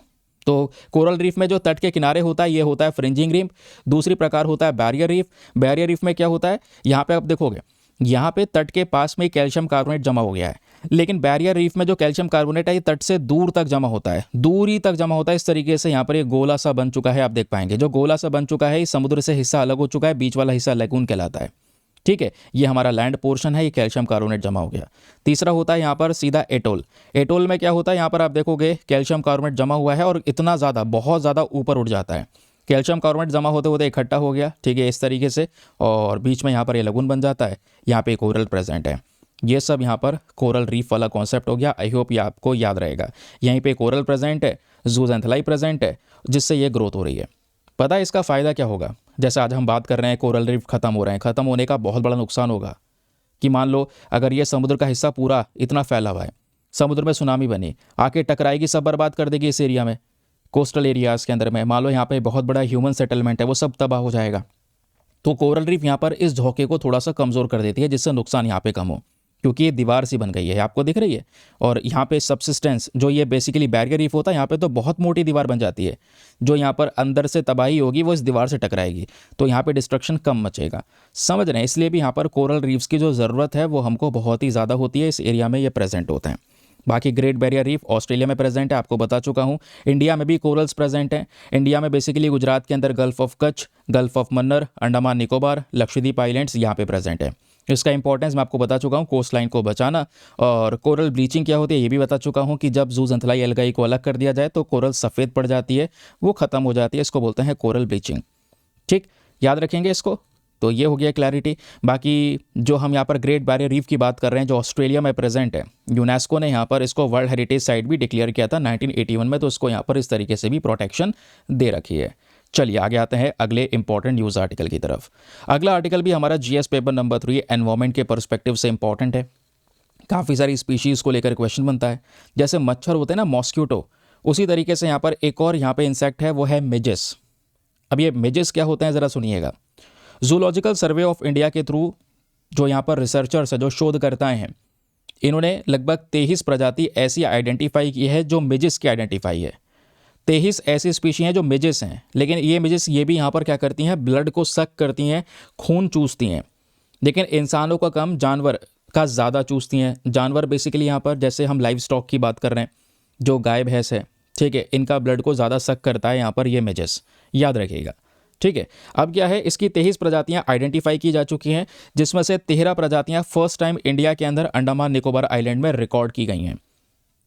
तो कोरल रीफ में जो तट के किनारे होता है ये होता है फ्रिंजिंग रीफ। दूसरी प्रकार होता है बैरियर रीफ। बैरियर रीफ में क्या होता है? यहाँ पे आप देखोगे, यहाँ पे तट के पास में कैल्शियम कार्बोनेट जमा हो गया है, लेकिन बैरियर रीफ में जो कैल्शियम कार्बोनेट है ये तट से दूर तक जमा होता है, दूरी तक जमा होता है। इस तरीके से यहाँ पर ये गोला सा बन चुका है। आप देख पाएंगे जो गोला सा बन चुका है, इस समुद्र से हिस्सा अलग हो चुका है, बीच वाला हिस्सा लैगून कहलाता है। ठीक है, ये हमारा लैंड पोर्शन है, ये कैल्शियम कार्बोनेट जमा हो गया। तीसरा होता है यहाँ पर सीधा एटोल। एटोल में क्या होता है? यहाँ पर आप देखोगे कैल्शियम कार्बोनेट जमा हुआ है और इतना ज़्यादा, बहुत ज़्यादा ऊपर उठ जाता है। कैल्शियम कार्बोनेट जमा होते होते इकट्ठा हो गया, ठीक है, इस तरीके से, और बीच में यहाँ पर ये लगून बन जाता है। यहाँ पे कोरल प्रेजेंट है। ये सब यहाँ पर कोरल रीफ वाला कॉन्सेप्ट हो गया। आई होप ये आपको याद रहेगा। यहीं पे कोरल प्रेजेंट है, जूज़ैंथेलाई प्रेजेंट है, जिससे ये ग्रोथ हो रही है। पता है इसका फ़ायदा क्या होगा? जैसे आज हम बात कर रहे हैं कोरल रीफ खत्म हो रहे हैं, खत्म होने का बहुत बड़ा नुकसान होगा कि मान लो अगर ये समुद्र का हिस्सा पूरा इतना फैला हुआ है, समुद्र में सुनामी बनी, आके टकराएगी, सब बर्बाद कर देगी इस एरिया में, कोस्टल एरियाज़ के अंदर में। मान लो यहाँ पे बहुत बड़ा ह्यूमन सेटलमेंट है, वो सब तबाह हो जाएगा। तो कोरल रीफ यहाँ पर इस झोंके को थोड़ा सा कमज़ोर कर देती है, जिससे नुकसान यहाँ पे कम हो, क्योंकि ये दीवार सी बन गई है, आपको दिख रही है। और यहाँ पे सबसिस्टेंस जो ये बेसिकली बैरियर रीफ होता है, यहाँ पे तो बहुत मोटी दीवार बन जाती है। जो यहाँ पर अंदर से तबाही होगी वो इस दीवार से टकराएगी, तो यहाँ पे डिस्ट्रक्शन कम मचेगा। समझ रहे हैं? इसलिए भी यहाँ पर कोरल रीफ्स की जो ज़रूरत है वो हमको बहुत ही ज़्यादा होती है। इस एरिया में ये प्रेजेंट होते हैं। बाकी ग्रेट बैरियर रीफ ऑस्ट्रेलिया में प्रेजेंट है, आपको बता चुका हूँ। इंडिया में भी कोरल्स प्रेजेंट हैं। इंडिया में बेसिकली गुजरात के अंदर gulf of Kutch, gulf of Mannar, Andaman Nicobar, Lakshadweep islands यहाँ पे प्रेजेंट है। इसका इंपॉर्टेंस मैं आपको बता चुका हूँ, कोस्ट लाइन को बचाना। और कोरल ब्लीचिंग क्या होती है ये भी बता चुका हूँ कि जब जूजंथलाई एल्गाई को अलग कर दिया जाए तो कोरल सफ़ेद पड़ जाती है, वो ख़त्म हो जाती है, इसको बोलते हैं कोरल ब्लीचिंग। ठीक, याद रखेंगे इसको। तो ये हो गया क्लैरिटी। बाकी जो हम यहाँ पर ग्रेट बैरियर रीफ की बात कर रहे हैं जो ऑस्ट्रेलिया में प्रेजेंट है, यूनेस्को ने यहाँ पर इसको वर्ल्ड हेरिटेज साइट भी डिक्लेयर किया था 1981 में, तो इसको यहाँ पर इस तरीके से भी प्रोटेक्शन दे रखी है। चलिए आगे आते हैं अगले इंपॉर्टेंट न्यूज़ आर्टिकल की तरफ। अगला आर्टिकल भी हमारा जीएस पेपर नंबर 3 एनवायरमेंट के पर्सपेक्टिव से इंपॉर्टेंट है। काफ़ी सारी स्पीशीज़ को लेकर क्वेश्चन बनता है, जैसे मच्छर होते हैं ना, मॉस्क्यूटो, उसी तरीके से यहाँ पर एक और यहाँ पे इंसेक्ट है, वो है मिजिस। अब ये मिजिस क्या होते हैं ज़रा सुनिएगा। जूलॉजिकल सर्वे ऑफ इंडिया के थ्रू जो यहाँ पर रिसर्चर्स है, जो शोधकर्ताएं हैं, इन्होंने लगभग 23 प्रजाति ऐसी आइडेंटिफाई की है जो मिजिस की आइडेंटिफाई है। 23 ऐसी स्पीशी हैं जो मिजिस हैं, लेकिन ये मिजिस ये भी यहाँ पर क्या करती हैं, ब्लड को सक करती हैं, खून चूसती हैं, लेकिन इंसानों का कम, जानवर का ज़्यादा चूसती हैं। जानवर बेसिकली यहाँ पर जैसे हम लाइव स्टॉक की बात कर रहे हैं, जो गाय भैंस है, ठीक है, इनका ब्लड को ज़्यादा सक करता है यहाँ पर ये मिजिस, याद रखिएगा। ठीक है, अब क्या है, इसकी 23 प्रजातियां आइडेंटिफाई की जा चुकी हैं, जिसमें से 13 प्रजातियां फर्स्ट टाइम इंडिया के अंदर अंडमान निकोबार आइलैंड में रिकॉर्ड की गई हैं।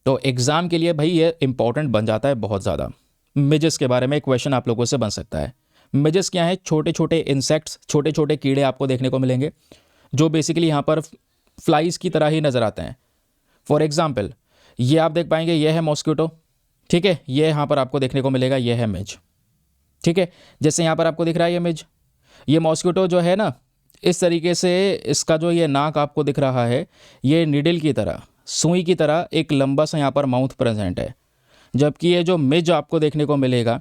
तो एग्जाम के लिए भाई ये इंपॉर्टेंट बन जाता है बहुत ज़्यादा। मिजिस के बारे में क्वेश्चन आप लोगों से बन सकता है। मिजिस क्या है, छोटे छोटे इंसेक्ट्स, छोटे छोटे कीड़े आपको देखने को मिलेंगे जो बेसिकली यहाँ पर फ्लाइज की तरह ही नज़र आते हैं। फॉर एग्जाम्पल ये आप देख पाएंगे, ये है मॉस्किटो, ठीक है, ये यहाँ पर आपको देखने को मिलेगा, ये है मिज, ठीक है, जैसे यहाँ पर आपको दिख रहा है ये मिज। ये मॉस्किटो जो है ना, इस तरीके से इसका जो ये नाक आपको दिख रहा है, ये निडल की तरह, सुई की तरह एक लंबा सा यहाँ पर माउथ प्रेजेंट है। जबकि ये जो मिज आपको देखने को मिलेगा,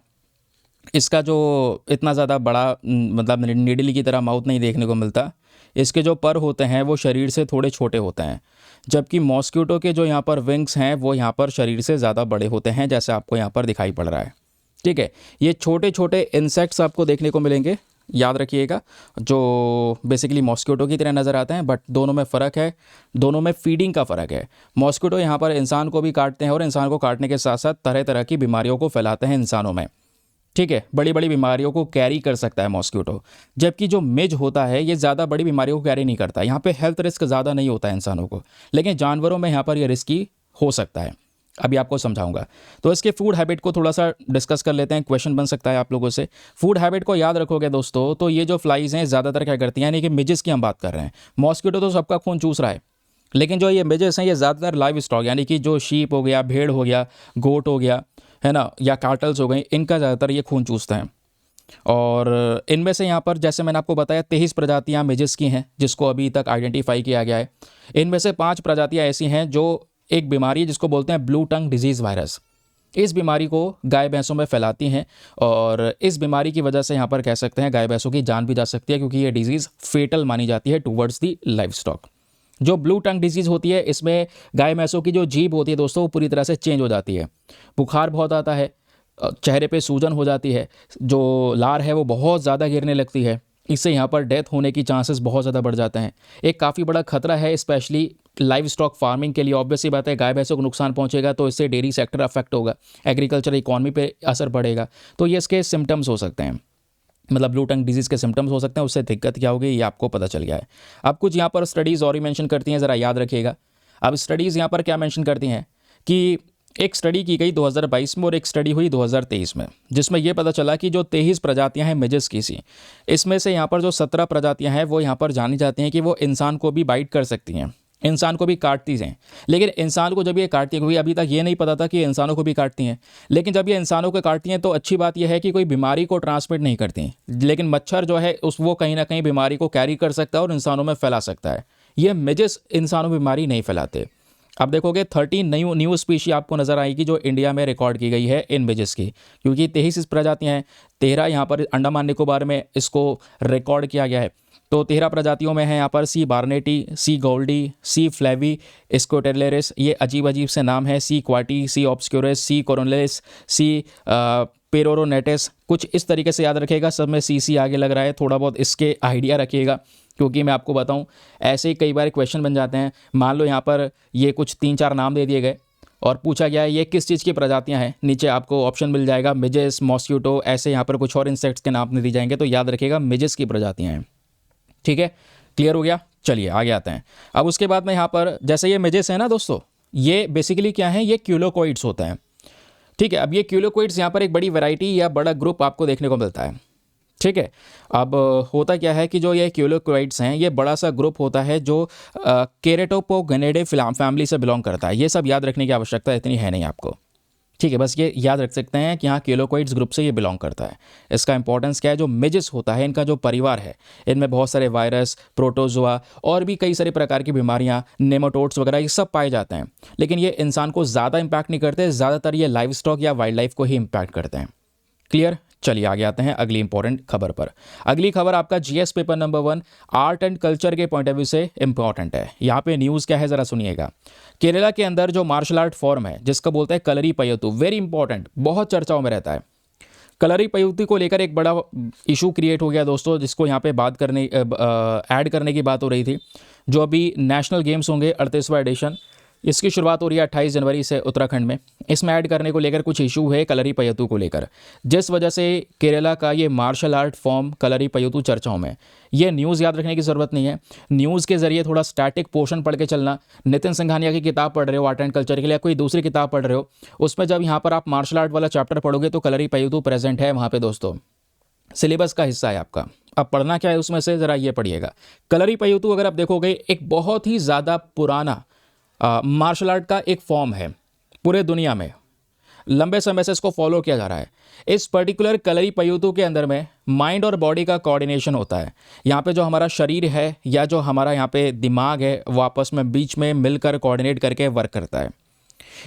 इसका जो इतना ज़्यादा बड़ा मतलब निडल की तरह माउथ नहीं देखने को मिलता। इसके जो पर होते हैं वो शरीर से थोड़े छोटे होते हैं, जबकि मॉस्किटो के जो यहाँ पर विंग्स हैं वो यहाँ पर शरीर से ज़्यादा बड़े होते हैं, जैसे आपको यहाँ पर दिखाई पड़ रहा है। ठीक है, ये छोटे छोटे इंसेक्ट्स आपको देखने को मिलेंगे, याद रखिएगा, जो बेसिकली मॉस्किटो की तरह नज़र आते हैं, बट दोनों में फ़र्क है, दोनों में फीडिंग का फ़र्क है। मॉस्किटो यहाँ पर इंसान को भी काटते हैं और इंसान को काटने के साथ साथ तरह तरह की बीमारियों को फैलाते हैं इंसानों में। ठीक है, बड़ी बड़ी बीमारियों को कैरी कर सकता है मॉस्किटो, जबकि जो मिज होता है ये ज़्यादा बड़ी बीमारियों को कैरी नहीं करता। यहाँ पे हेल्थ रिस्क ज़्यादा नहीं होता है इंसानों को, लेकिन जानवरों में यहाँ पर यह रिस्की हो सकता है। अभी आपको समझाऊंगा। तो इसके फूड हैबिट को थोड़ा सा डिस्कस कर लेते हैं, क्वेश्चन बन सकता है आप लोगों से। फूड हैबिट को याद रखोगे दोस्तों, तो ये जो फ्लाइज हैं ज़्यादातर क्या करती हैं, यानी कि मिजिस की हम बात कर रहे हैं। मॉस्किटो तो सबका खून चूस रहा है, लेकिन जो ये मिजिस हैं ये ज़्यादातर लाइव स्टॉक, यानी कि जो शीप हो गया, भेड़ हो गया, गोट हो गया, है ना, या काटल्स हो गई, इनका ज़्यादातर ये खून चूसते हैं। और इनमें से यहाँ पर जैसे मैंने आपको बताया 23 प्रजातियाँ मिजिस की हैं जिसको अभी तक आइडेंटिफाई किया गया है। इनमें से 5 प्रजातियाँ ऐसी हैं जो एक बीमारी है जिसको बोलते हैं ब्लू टंग डिजीज़ वायरस, इस बीमारी को गाय भैंसों में फैलाती हैं, और इस बीमारी की वजह से यहाँ पर कह सकते हैं गाय भैंसों की जान भी जा सकती है, क्योंकि ये डिजीज़ फेटल मानी जाती है टूवर्ड्स दी लाइव स्टॉक। जो ब्लू टंग डिजीज़ होती है, इसमें गाय भैंसों की जो जीभ होती है दोस्तों वो पूरी तरह से चेंज हो जाती है, बुखार बहुत आता है, चेहरे पे सूजन हो जाती है, जो लार है वो बहुत ज़्यादा गिरने लगती है, इससे यहाँ पर डेथ होने की चांसेस बहुत ज़्यादा बढ़ जाते हैं। एक काफ़ी बड़ा खतरा है स्पेशली लाइव स्टॉक फार्मिंग के लिए। ऑब्वियसली बात है, गाय भैंसों को नुकसान पहुँचेगा तो इससे डेयरी सेक्टर अफेक्ट होगा, एग्रीकल्चर इकॉनमी पे असर पड़ेगा। तो ये इसके सिम्टम्स हो सकते हैं, मतलब ब्लू टंग डिजीज़ के सिम्टम्स हो सकते हैं। उससे दिक्कत क्या होगी ये आपको पता चल गया है। अब कुछ यहाँ पर स्टडीज़ और ही मेंशन करती हैं, ज़रा याद रखिएगा। अब स्टडीज़ यहाँ पर क्या मेंशन करती हैं कि एक स्टडी की गई 2022 में और एक स्टडी हुई 2023 में, जिसमें यह पता चला कि जो 23 प्रजातियां हैं मिजिस की सी, इसमें से यहाँ पर जो 17 प्रजातियां हैं वो यहाँ पर जानी जाती हैं कि वो इंसान को भी बाइट कर सकती हैं, इंसान को भी काटती हैं। लेकिन इंसान को जब ये काटती हैं, क्योंकि अभी तक ये नहीं पता था कि इंसानों को भी काटती हैं, लेकिन जब ये इंसानों को काटती हैं तो अच्छी बात यह है कि कोई बीमारी को ट्रांसमिट नहीं करती। लेकिन मच्छर जो है वो कहीं ना कहीं बीमारी को कैरी कर सकता है और इंसानों में फैला सकता है। ये मिजिस इंसानों में बीमारी नहीं फैलाते। अब देखोगे 13 न्यू स्पीशी आपको नज़र आएगी जो इंडिया में रिकॉर्ड की गई है इन मिजिस की, क्योंकि 23 प्रजातियाँ हैं, 13 यहाँ पर अंडमान निकोबार में इसको रिकॉर्ड किया गया है। तो 13 प्रजातियों में है यहाँ पर सी बार्नेटी, सी गोल्डी, सी फ्लेवी स्कोटेलेरिस, ये अजीब अजीब से नाम है, सी क्वाटी, सी ऑब्सक्यूरस, सी कोरोनलिस, सी पेरोरोनेटिस, कुछ इस तरीके से याद रखिएगा। सब में सी आगे लग रहा है, थोड़ा बहुत इसके आइडिया रखिएगा, क्योंकि मैं आपको बताऊं ऐसे ही कई बार क्वेश्चन बन जाते हैं। मान लो यहाँ पर ये कुछ 3-4 नाम दे दिए गए और पूछा गया है ये किस चीज़ की प्रजातियाँ हैं, नीचे आपको ऑप्शन मिल जाएगा मिजिस, मॉस्किटो, ऐसे यहाँ पर कुछ और इंसेक्ट्स के नाम नहीं दिए जाएंगे, तो याद रखिएगा मिजिस की प्रजातियाँ हैं। ठीक है, क्लियर हो गया। चलिए आगे आते हैं। अब उसके बाद में यहाँ पर जैसे ये मेजेस है ना दोस्तों, ये बेसिकली क्या है, ये क्यूलोकोइड्स होते हैं। ठीक है, अब ये क्यूलोकोइड्स यहाँ पर एक बड़ी वैरायटी या बड़ा ग्रुप आपको देखने को मिलता है। ठीक है, अब होता क्या है कि जो ये क्यूलोकोइड्स हैं, ये बड़ा सा ग्रुप होता है जो केरेटोपोगोनिडे फैमिली से बिलोंग करता है। ये सब याद रखने की आवश्यकता इतनी है नहीं आपको। ठीक है, बस ये याद रख सकते हैं कि हाँ क्यूलोकोइड्स ग्रुप से ये बिलोंग करता है। इसका इंपॉर्टेंस क्या है, जो मिजिस होता है इनका जो परिवार है, इनमें बहुत सारे वायरस, प्रोटोजोआ और भी कई सारे प्रकार की बीमारियां, नेमाटोड्स वगैरह ये सब पाए जाते हैं। लेकिन ये इंसान को ज़्यादा इंपैक्ट नहीं करते, ज़्यादातर ये लाइव स्टॉक या वाइल्ड लाइफ को ही इंपैक्ट करते हैं। क्लियर? चलिए आगे आते हैं अगली इंपॉर्टेंट खबर पर। अगली खबर आपका GS paper number 1 art and culture के पॉइंट ऑफ व्यू से इंपॉर्टेंट है। यहाँ पे न्यूज़ क्या है ज़रा सुनिएगा। केरला के अंदर जो मार्शल आर्ट फॉर्म है जिसको बोलते हैं कलरी पयतु, वेरी इंपॉर्टेंट, बहुत चर्चाओं में रहता है। कलरी पयतु को लेकर एक बड़ा इशू क्रिएट हो गया दोस्तों, जिसको यहाँ पे बात करने ऐड करने की बात हो रही थी। जो अभी नेशनल गेम्स होंगे 38वां एडिशन, इसकी शुरुआत हो रही है 28 जनवरी से उत्तराखंड में। इसमें ऐड करने को लेकर कुछ इशू है कलरी पयतु को लेकर, जिस वजह से केरला का ये मार्शल आर्ट फॉर्म कलरी पयतु चर्चाओं में। ये न्यूज़ याद रखने की ज़रूरत नहीं है, न्यूज़ के जरिए थोड़ा स्टैटिक पोर्शन पढ़ के चलना। नितिन सिंघानिया की किताब पढ़ रहे हो आर्ट एंड कल्चर के लिए, कोई दूसरी किताब पढ़ रहे हो, उसमें जब यहाँ पर आप मार्शल आर्ट वाला चैप्टर पढ़ोगे तो कलरी पयतु प्रेजेंट है वहाँ पर दोस्तों, सिलेबस का हिस्सा है आपका। अब पढ़ना क्या है उसमें से ज़रा ये पढ़िएगा। कलरी पयतु अगर आप देखोगे एक बहुत ही ज़्यादा पुराना मार्शल आर्ट का एक फॉर्म है, पूरे दुनिया में लंबे समय से इसको फॉलो किया जा रहा है। इस पर्टिकुलर कलरी पयतु के अंदर में माइंड और बॉडी का कोऑर्डिनेशन होता है। यहाँ पे जो हमारा शरीर है या जो हमारा यहाँ पे दिमाग है वो आपस में बीच में मिलकर कोऑर्डिनेट करके वर्क करता है।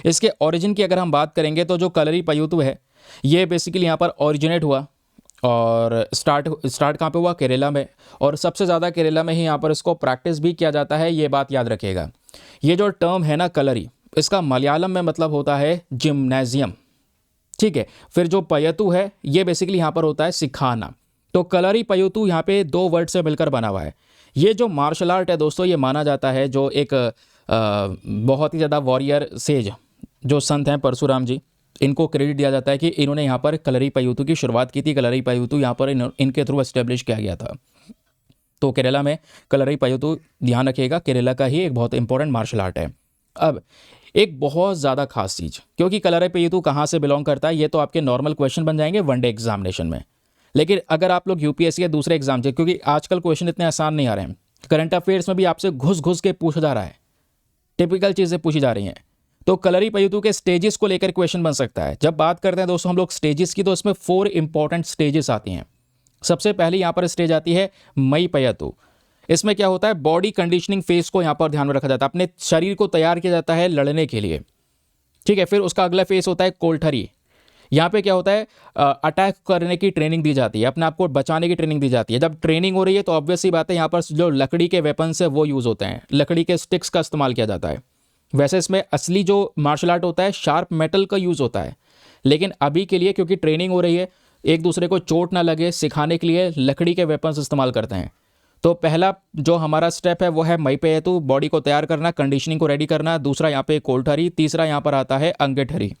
इसके ओरिजिन की अगर हम बात करेंगे तो जो कलरी पयतु है ये बेसिकली यहाँ पर ओरिजिनेट हुआ और स्टार्ट कहाँ पे हुआ, केरला में। और सबसे ज़्यादा केरला में ही यहाँ पर इसको प्रैक्टिस भी किया जाता है, ये बात याद रखिएगा। ये जो टर्म है ना कलरी, इसका मलयालम में मतलब होता है जिम्नेजियम। ठीक है, फिर जो पयतु है ये बेसिकली यहाँ पर होता है सिखाना। तो कलरी पयतु यहाँ पे दो वर्ड से मिलकर बना हुआ है। ये जो मार्शल आर्ट है दोस्तों, ये माना जाता है जो एक बहुत ही ज़्यादा वॉरियर सेज जो संत हैं परशुराम जी, इनको क्रेडिट दिया जाता है कि इन्होंने यहाँ पर कलरी पयतु की शुरुआत की थी। कलरी पयतु यहाँ पर इनके थ्रू एस्टेब्लिश किया गया था। तो केरला में कलरी पयतु, ध्यान रखिएगा, केरला का ही एक बहुत इंपॉर्टेंट मार्शल आर्ट है। अब एक बहुत ज़्यादा खास चीज़, क्योंकि कलरी पयतु कहाँ से बिलोंग करता है ये तो आपके नॉर्मल क्वेश्चन बन जाएंगे वनडे एग्जामिनेशन में। लेकिन अगर आप लोग यूपीएससी या दूसरे एग्जाम से, क्योंकि आजकल क्वेश्चन इतने आसान नहीं आ रहे हैं, करंट अफेयर्स में भी आपसे घुस घुस के पूछा जा रहा है, टिपिकल चीज़ें पूछी जा रही हैं। तो कलरी पयतु के स्टेजेस को लेकर क्वेश्चन बन सकता है। जब बात करते हैं दोस्तों हम लोग स्टेजेस की, तो इसमें 4 इंपॉर्टेंट स्टेजेस आती हैं। सबसे पहले यहाँ पर स्टेज आती है मई पयतु। इसमें क्या होता है, बॉडी कंडीशनिंग फेज को यहाँ पर ध्यान में रखा जाता है, अपने शरीर को तैयार किया जाता है लड़ने के लिए। ठीक है, फिर उसका अगला फेज होता है कोल्ठरी। यहाँ पे क्या होता है, अटैक करने की ट्रेनिंग दी जाती है, अपने आप को बचाने की ट्रेनिंग दी जाती है। जब ट्रेनिंग हो रही है तो ऑब्वियस सी बात है यहाँ पर जो लकड़ी के वेपन्स है वो यूज़ होते हैं, लकड़ी के स्टिक्स का इस्तेमाल किया जाता है। वैसे इसमें असली जो मार्शल आर्ट होता है शार्प मेटल का यूज़ होता है, लेकिन अभी के लिए क्योंकि ट्रेनिंग हो रही है, एक दूसरे को चोट ना लगे, सिखाने के लिए लकड़ी के वेपन्स इस्तेमाल करते हैं। तो पहला जो हमारा स्टेप है वो है मई पयतु, बॉडी को तैयार करना, कंडीशनिंग को रेडी करना। दूसरा यहाँ पे कोल्ठरी, तीसरा यहाँ पर आता है अंगेठरी।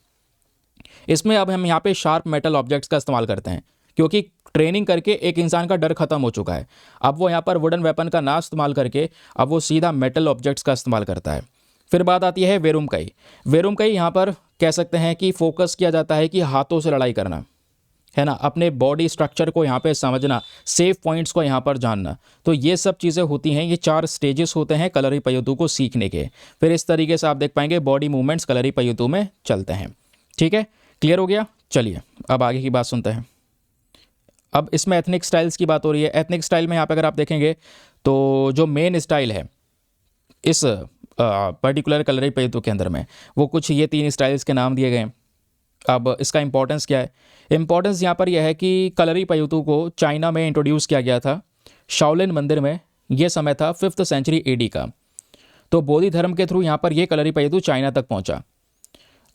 इसमें अब हम यहाँ पे शार्प मेटल ऑब्जेक्ट्स का इस्तेमाल करते हैं, क्योंकि ट्रेनिंग करके एक इंसान का डर खत्म हो चुका है। अब वो यहाँ पर वुडन वेपन का ना इस्तेमाल करके अब वो सीधा मेटल ऑब्जेक्ट्स का इस्तेमाल करता है। फिर बात आती है वेरुमकई। वेरुमकई यहाँ पर कह सकते हैं कि फोकस किया जाता है कि हाथों से लड़ाई करना है ना, अपने बॉडी स्ट्रक्चर को यहाँ पे समझना, सेफ पॉइंट्स को यहाँ पर जानना। तो ये सब चीज़ें होती हैं, ये 4 स्टेजेस होते हैं कलरी पयतु को सीखने के। फिर इस तरीके से आप देख पाएंगे बॉडी मूवमेंट्स कलरी पयतु में चलते हैं। ठीक है, क्लियर हो गया। चलिए अब आगे की बात सुनते हैं। अब इसमें एथनिक स्टाइल्स की बात हो रही है। एथनिक स्टाइल में यहाँ पे अगर आप देखेंगे तो जो मेन स्टाइल है इस पर्टिकुलर कलरी पयतु के अंदर में, वो कुछ ये 3 स्टाइल्स के नाम दिए गए हैं। अब इसका इंपॉर्टेंस क्या है, इंपॉर्टेंस यहाँ पर यह है कि कलरी पयतु को चाइना में इंट्रोड्यूस किया गया था, शाओलिन मंदिर में। ये समय था 5th सेंचुरी AD का। तो बोधि धर्म के थ्रू यहाँ पर ये कलरी पयतु चाइना तक पहुँचा।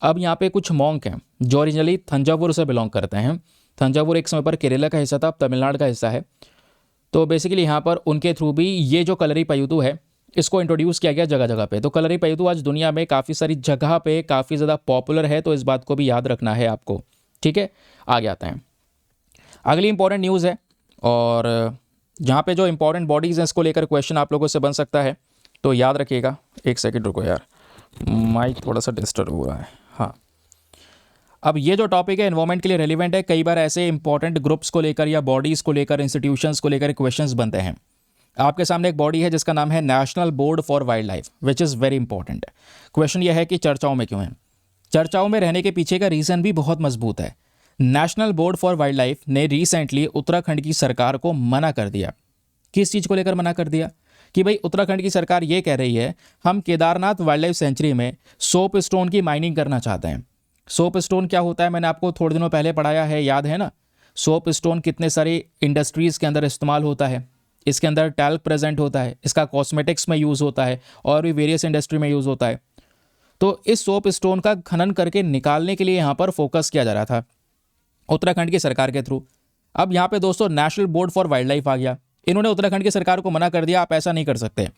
अब यहाँ पे कुछ मॉन्क हैं जो ओरिजिनली थंजावुर से बिलोंग करते हैं। थंजावुर एक समय पर केरला का हिस्सा था, अब तमिलनाडु का हिस्सा है। तो बेसिकली यहाँ पर उनके थ्रू भी ये जो कलरी पयतु है इसको इंट्रोड्यूस किया गया जगह जगह पे। तो कलरी पयतु आज दुनिया में काफ़ी सारी जगह पे काफ़ी ज़्यादा पॉपुलर है, तो इस बात को भी याद रखना है आपको। ठीक है, आगे आते हैं। अगली इंपॉर्टेंट न्यूज़ है और जहाँ पे जो इंपॉर्टेंट बॉडीज़ हैं इसको लेकर क्वेश्चन आप लोगों से बन सकता है, तो याद रखिएगा। एक सेकंड रुको यार, माइक थोड़ा सा डिस्टर्ब हो रहा है। हाँ, अब ये जो टॉपिक है एनवायरमेंट के लिए रेलिवेंट है। कई बार ऐसे इंपॉर्टेंट ग्रुप्स को लेकर या बॉडीज़ को लेकर, इंस्टीट्यूशंस को लेकर क्वेश्चंस बनते हैं। आपके सामने एक बॉडी है जिसका नाम है national board for wild life, which is very important. Question यह है कि चर्चाओं में क्यों है। चर्चाओं में रहने के पीछे का रीज़न भी बहुत मजबूत है। National board for wild life ने रिसेंटली उत्तराखंड की सरकार को मना कर दिया। किस चीज़ को लेकर मना कर दिया? कि भाई उत्तराखंड की सरकार ये कह रही है हम केदारनाथ वाइल्ड लाइफ सेंचुरी में सोप स्टोन की माइनिंग करना चाहते हैं। सोप स्टोन क्या होता है, मैंने आपको थोड़े दिनों पहले पढ़ाया है, याद है ना। सोप स्टोन कितने सारी इंडस्ट्रीज़ के अंदर इस्तेमाल होता है। इसके अंदर टैल्क प्रेजेंट होता है, इसका कॉस्मेटिक्स में यूज़ होता है और भी वेरियस इंडस्ट्री में यूज़ होता है। तो इस सोप स्टोन का खनन करके निकालने के लिए यहाँ पर फोकस किया जा रहा था उत्तराखंड की सरकार के थ्रू। अब यहाँ पे दोस्तों national board for wildlife आ गया, इन्होंने उत्तराखंड की सरकार को मना कर दिया, आप ऐसा नहीं कर सकते।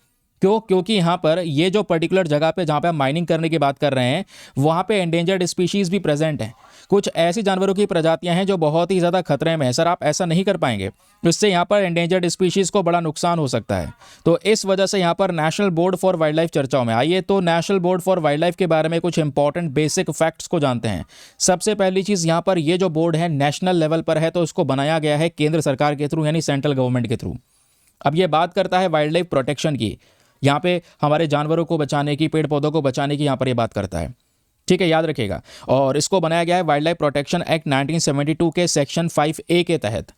क्यों? क्योंकि यहाँ पर ये जो पर्टिकुलर जगह पे जहाँ पे हम माइनिंग करने की बात कर रहे हैं वहाँ पे एंडेंजर्ड स्पीशीज़ भी प्रेजेंट हैं। कुछ ऐसी जानवरों की प्रजातियाँ हैं जो बहुत ही ज़्यादा खतरे में है। सर आप ऐसा नहीं कर पाएंगे, इससे यहाँ पर एंडेंजर्ड स्पीशीज़ को बड़ा नुकसान हो सकता है। तो इस वजह से यहाँ पर national board for wild life चर्चाओं में। आइए तो national board for wild life के बारे में कुछ इंपॉर्टेंट बेसिक फैक्ट्स को जानते हैं। सबसे पहली चीज़, यहाँ पर ये जो बोर्ड है नेशनल लेवल पर है, तो इसको बनाया गया है केंद्र सरकार के थ्रू, यानी सेंट्रल गवर्नमेंट के थ्रू। अब ये बात करता है वाइल्ड लाइफ प्रोटेक्शन की, यहाँ पे हमारे जानवरों को बचाने की, पेड़ पौधों को बचाने की यहाँ पर ये बात करता है। ठीक है, याद रखिएगा। और इसको बनाया गया है वाइल्ड लाइफ प्रोटेक्शन एक्ट 1972 के सेक्शन 5A के तहत।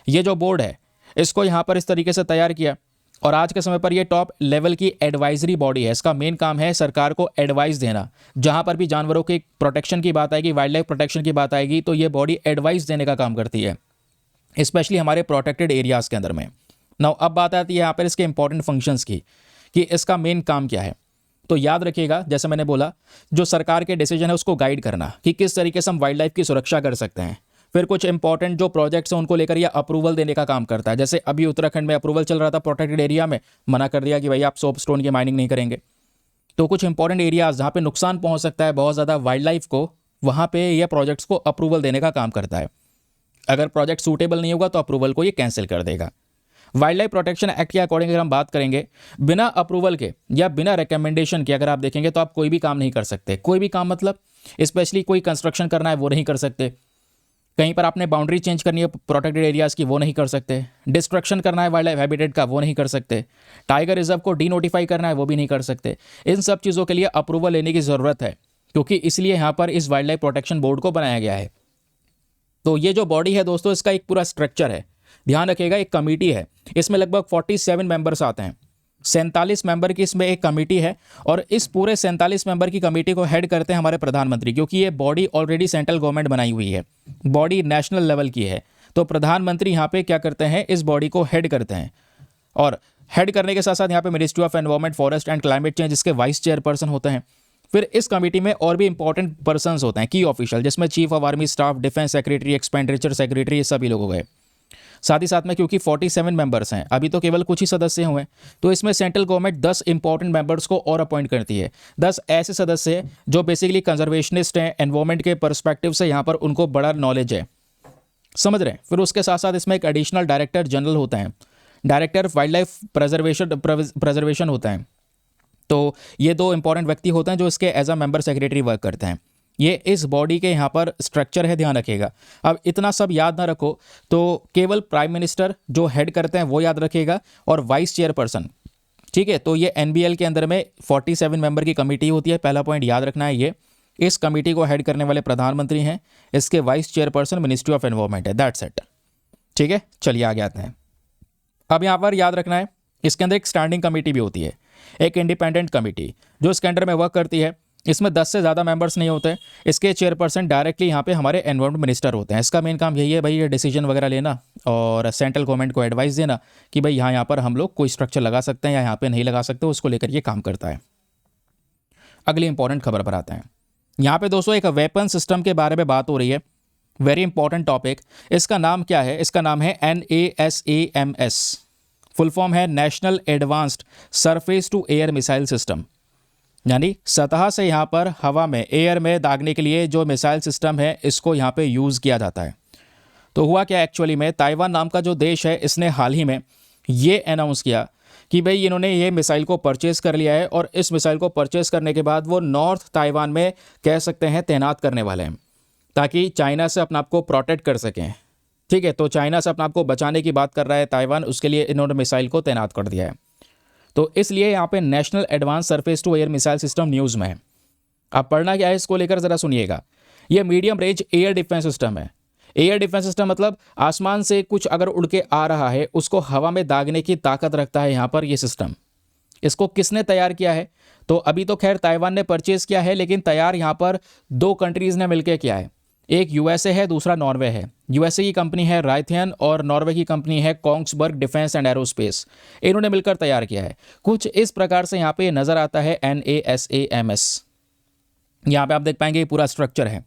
ये जो बोर्ड है इसको यहाँ पर इस तरीके से तैयार किया और आज के समय पर ये टॉप लेवल की एडवाइजरी बॉडी है। इसका मेन काम है सरकार को एडवाइस देना। जहाँ पर भी जानवरों के प्रोटेक्शन की बात आएगी, वाइल्ड लाइफ प्रोटेक्शन की बात आएगी, तो ये बॉडी एडवाइस देने का काम करती है, स्पेशली हमारे प्रोटेक्टेड एरियाज़ के अंदर में। नाउ अब बात आती है यहाँ पर इसके इंपॉर्टेंट फंक्शंस की कि इसका मेन काम क्या है। तो याद रखिएगा, जैसे मैंने बोला, जो सरकार के डिसीजन है उसको गाइड करना कि किस तरीके से हम वाइल्ड लाइफ की सुरक्षा कर सकते हैं। फिर कुछ इंपॉर्टेंट जो प्रोजेक्ट्स हैं उनको लेकर यह अप्रूवल देने का काम करता है। जैसे अभी उत्तराखंड में अप्रूवल चल रहा था प्रोटेक्टेड एरिया में, मना कर दिया कि भाई आप सोप स्टोन की माइनिंग नहीं करेंगे। तो कुछ इंपॉर्टेंट एरियाज जहाँ पे नुकसान पहुँच सकता है बहुत ज़्यादा वाइल्ड लाइफ को, वहाँ पर यह प्रोजेक्ट्स को अप्रूवल देने का काम करता है। अगर प्रोजेक्ट सूटेबल नहीं होगा तो अप्रूवल को ये कैंसिल कर देगा। वाइल्ड लाइफ प्रोटेक्शन एक्ट के अकॉर्डिंग अगर हम बात करेंगे, बिना अप्रूवल के या बिना रिकमेंडेशन के अगर आप देखेंगे तो आप कोई भी काम नहीं कर सकते। कोई भी काम मतलब स्पेशली कोई कंस्ट्रक्शन करना है वो नहीं कर सकते, कहीं पर आपने बाउंड्री चेंज करनी है प्रोटेक्टेड एरियाज़ की वो नहीं कर सकते, डिस्ट्रक्शन करना है वाइल्ड लाइफ हैबिटेट का वो नहीं कर सकते, टाइगर रिजर्व को डीनोटिफाई करना है वो भी नहीं कर सकते। इन सब चीज़ों के लिए अप्रूवल लेने की ज़रूरत है, क्योंकि इसलिए यहाँ पर इस वाइल्ड लाइफ प्रोटेक्शन बोर्ड को बनाया गया है। तो ये जो बॉडी है दोस्तों, इसका एक पूरा स्ट्रक्चर है। ध्यान रखिएगा, एक कमेटी है, इसमें लगभग 47 मेंबर्स आते हैं। 47 मेंबर की इसमें एक कमेटी है और इस पूरे 47 मेंबर की कमेटी को हेड करते हैं हमारे प्रधानमंत्री, क्योंकि ये बॉडी ऑलरेडी सेंट्रल गवर्नमेंट बनाई हुई है, बॉडी नेशनल लेवल की है। तो प्रधानमंत्री यहाँ पे क्या करते हैं, इस बॉडी को हेड करते हैं। और हेड करने के साथ साथ यहाँ पे ministry of environment, forest and climate change, इसके वाइस चेयरपर्सन होते हैं। फिर इस कमेटी में और भी इंपॉर्टेंट पर्सन्स होते हैं, की ऑफिशियल, जिसमें chief of army staff, defence secretary, expenditure secretary, ये सभी लोग हो गए। साथ ही साथ में क्योंकि 47 मेंबर्स हैं, अभी तो केवल कुछ ही सदस्य हुए, तो इसमें सेंट्रल गवर्नमेंट 10 इंपॉर्टेंट मेंबर्स को और अपॉइंट करती है। 10 ऐसे सदस्य जो बेसिकली कंजर्वेशनिस्ट हैं, एनवायरमेंट के पर्सपेक्टिव से यहाँ पर उनको बड़ा नॉलेज है, समझ रहे हैं। फिर उसके साथ साथ इसमें एक एडिशनल डायरेक्टर जनरल होते हैं, डायरेक्टर वाइल्ड लाइफ प्रेजर्वेशन होता है। तो ये 2 इंपॉर्टेंट व्यक्ति होते हैं जो इसके as a member secretary work करते हैं। ये इस बॉडी के यहाँ पर स्ट्रक्चर है, ध्यान रखिएगा। अब इतना सब याद ना रखो तो केवल प्राइम मिनिस्टर जो हेड करते हैं वो याद रखिएगा और वाइस चेयरपर्सन, ठीक है। तो ये एनबीएल के अंदर में 47 मेंबर की कमेटी होती है, पहला पॉइंट याद रखना है ये। इस कमेटी को हेड करने वाले प्रधानमंत्री हैं, इसके vice chairperson ministry of environment है, दैट्स इट, ठीक है। चलिए आगे आते हैं। अब यहाँ पर याद रखना है इसके अंदर एक स्टैंडिंग कमेटी भी होती है, एक इंडिपेंडेंट कमेटी जो इसके अंडर में वर्क करती है। इसमें 10 से ज़्यादा मेंबर्स नहीं होते। इसके चेयरपर्सन डायरेक्टली यहाँ पे हमारे एनवायरमेंट मिनिस्टर होते हैं। इसका मेन काम यही है भाई, ये डिसीजन वगैरह लेना और सेंट्रल गवर्नमेंट को एडवाइस देना कि भाई यहाँ पर हम लोग कोई स्ट्रक्चर लगा सकते हैं या यहाँ पे नहीं लगा सकते, उसको लेकर ये काम करता है। अगली इंपॉर्टेंट खबर पर आते हैं। यहाँ पे दोस्तों एक वेपन सिस्टम के बारे में बात हो रही है, वेरी इंपॉर्टेंट टॉपिक। इसका नाम क्या है? इसका नाम है NASAMS, फुल फॉर्म है national advanced surface to air missile system, यानी सतह से यहाँ पर हवा में, एयर में दागने के लिए जो मिसाइल सिस्टम है इसको यहाँ पे यूज़ किया जाता है। तो हुआ क्या एक्चुअली में, ताइवान नाम का जो देश है इसने हाल ही में ये अनाउंस किया कि भाई इन्होंने ये मिसाइल को परचेज़ कर लिया है और इस मिसाइल को परचेज़ करने के बाद वो नॉर्थ ताइवान में कह सकते हैं तैनात करने वाले हैं, ताकि चाइना से अपने आप को प्रोटेक्ट कर सकें। ठीक है, तो चाइना से अपने आप को बचाने की बात कर रहा है ताइवान, उसके लिए इन्होंने मिसाइल को तैनात कर दिया है। तो इसलिए यहाँ पे national advance surface to air missile system news में है। अब पढ़ना क्या है इसको लेकर ज़रा सुनिएगा। ये medium range air defence system है। एयर डिफेंस सिस्टम मतलब आसमान से कुछ अगर उड़ के आ रहा है उसको हवा में दागने की ताकत रखता है यहाँ पर ये सिस्टम। इसको किसने तैयार किया है? तो अभी तो खैर ताइवान ने परचेज किया है, लेकिन तैयार यहाँ पर दो कंट्रीज़ ने मिलकर किया है। एक यूएसए है, दूसरा नॉर्वे है। यूएसए की कंपनी है रायथियन और नॉर्वे की कंपनी है कोंग्सबर्ग डिफेंस एंड एरोस्पेस। इन्होंने मिलकर तैयार किया है। कुछ इस प्रकार से यहाँ पे नज़र आता है NASAMS। यहाँ पे आप देख पाएंगे पूरा स्ट्रक्चर है।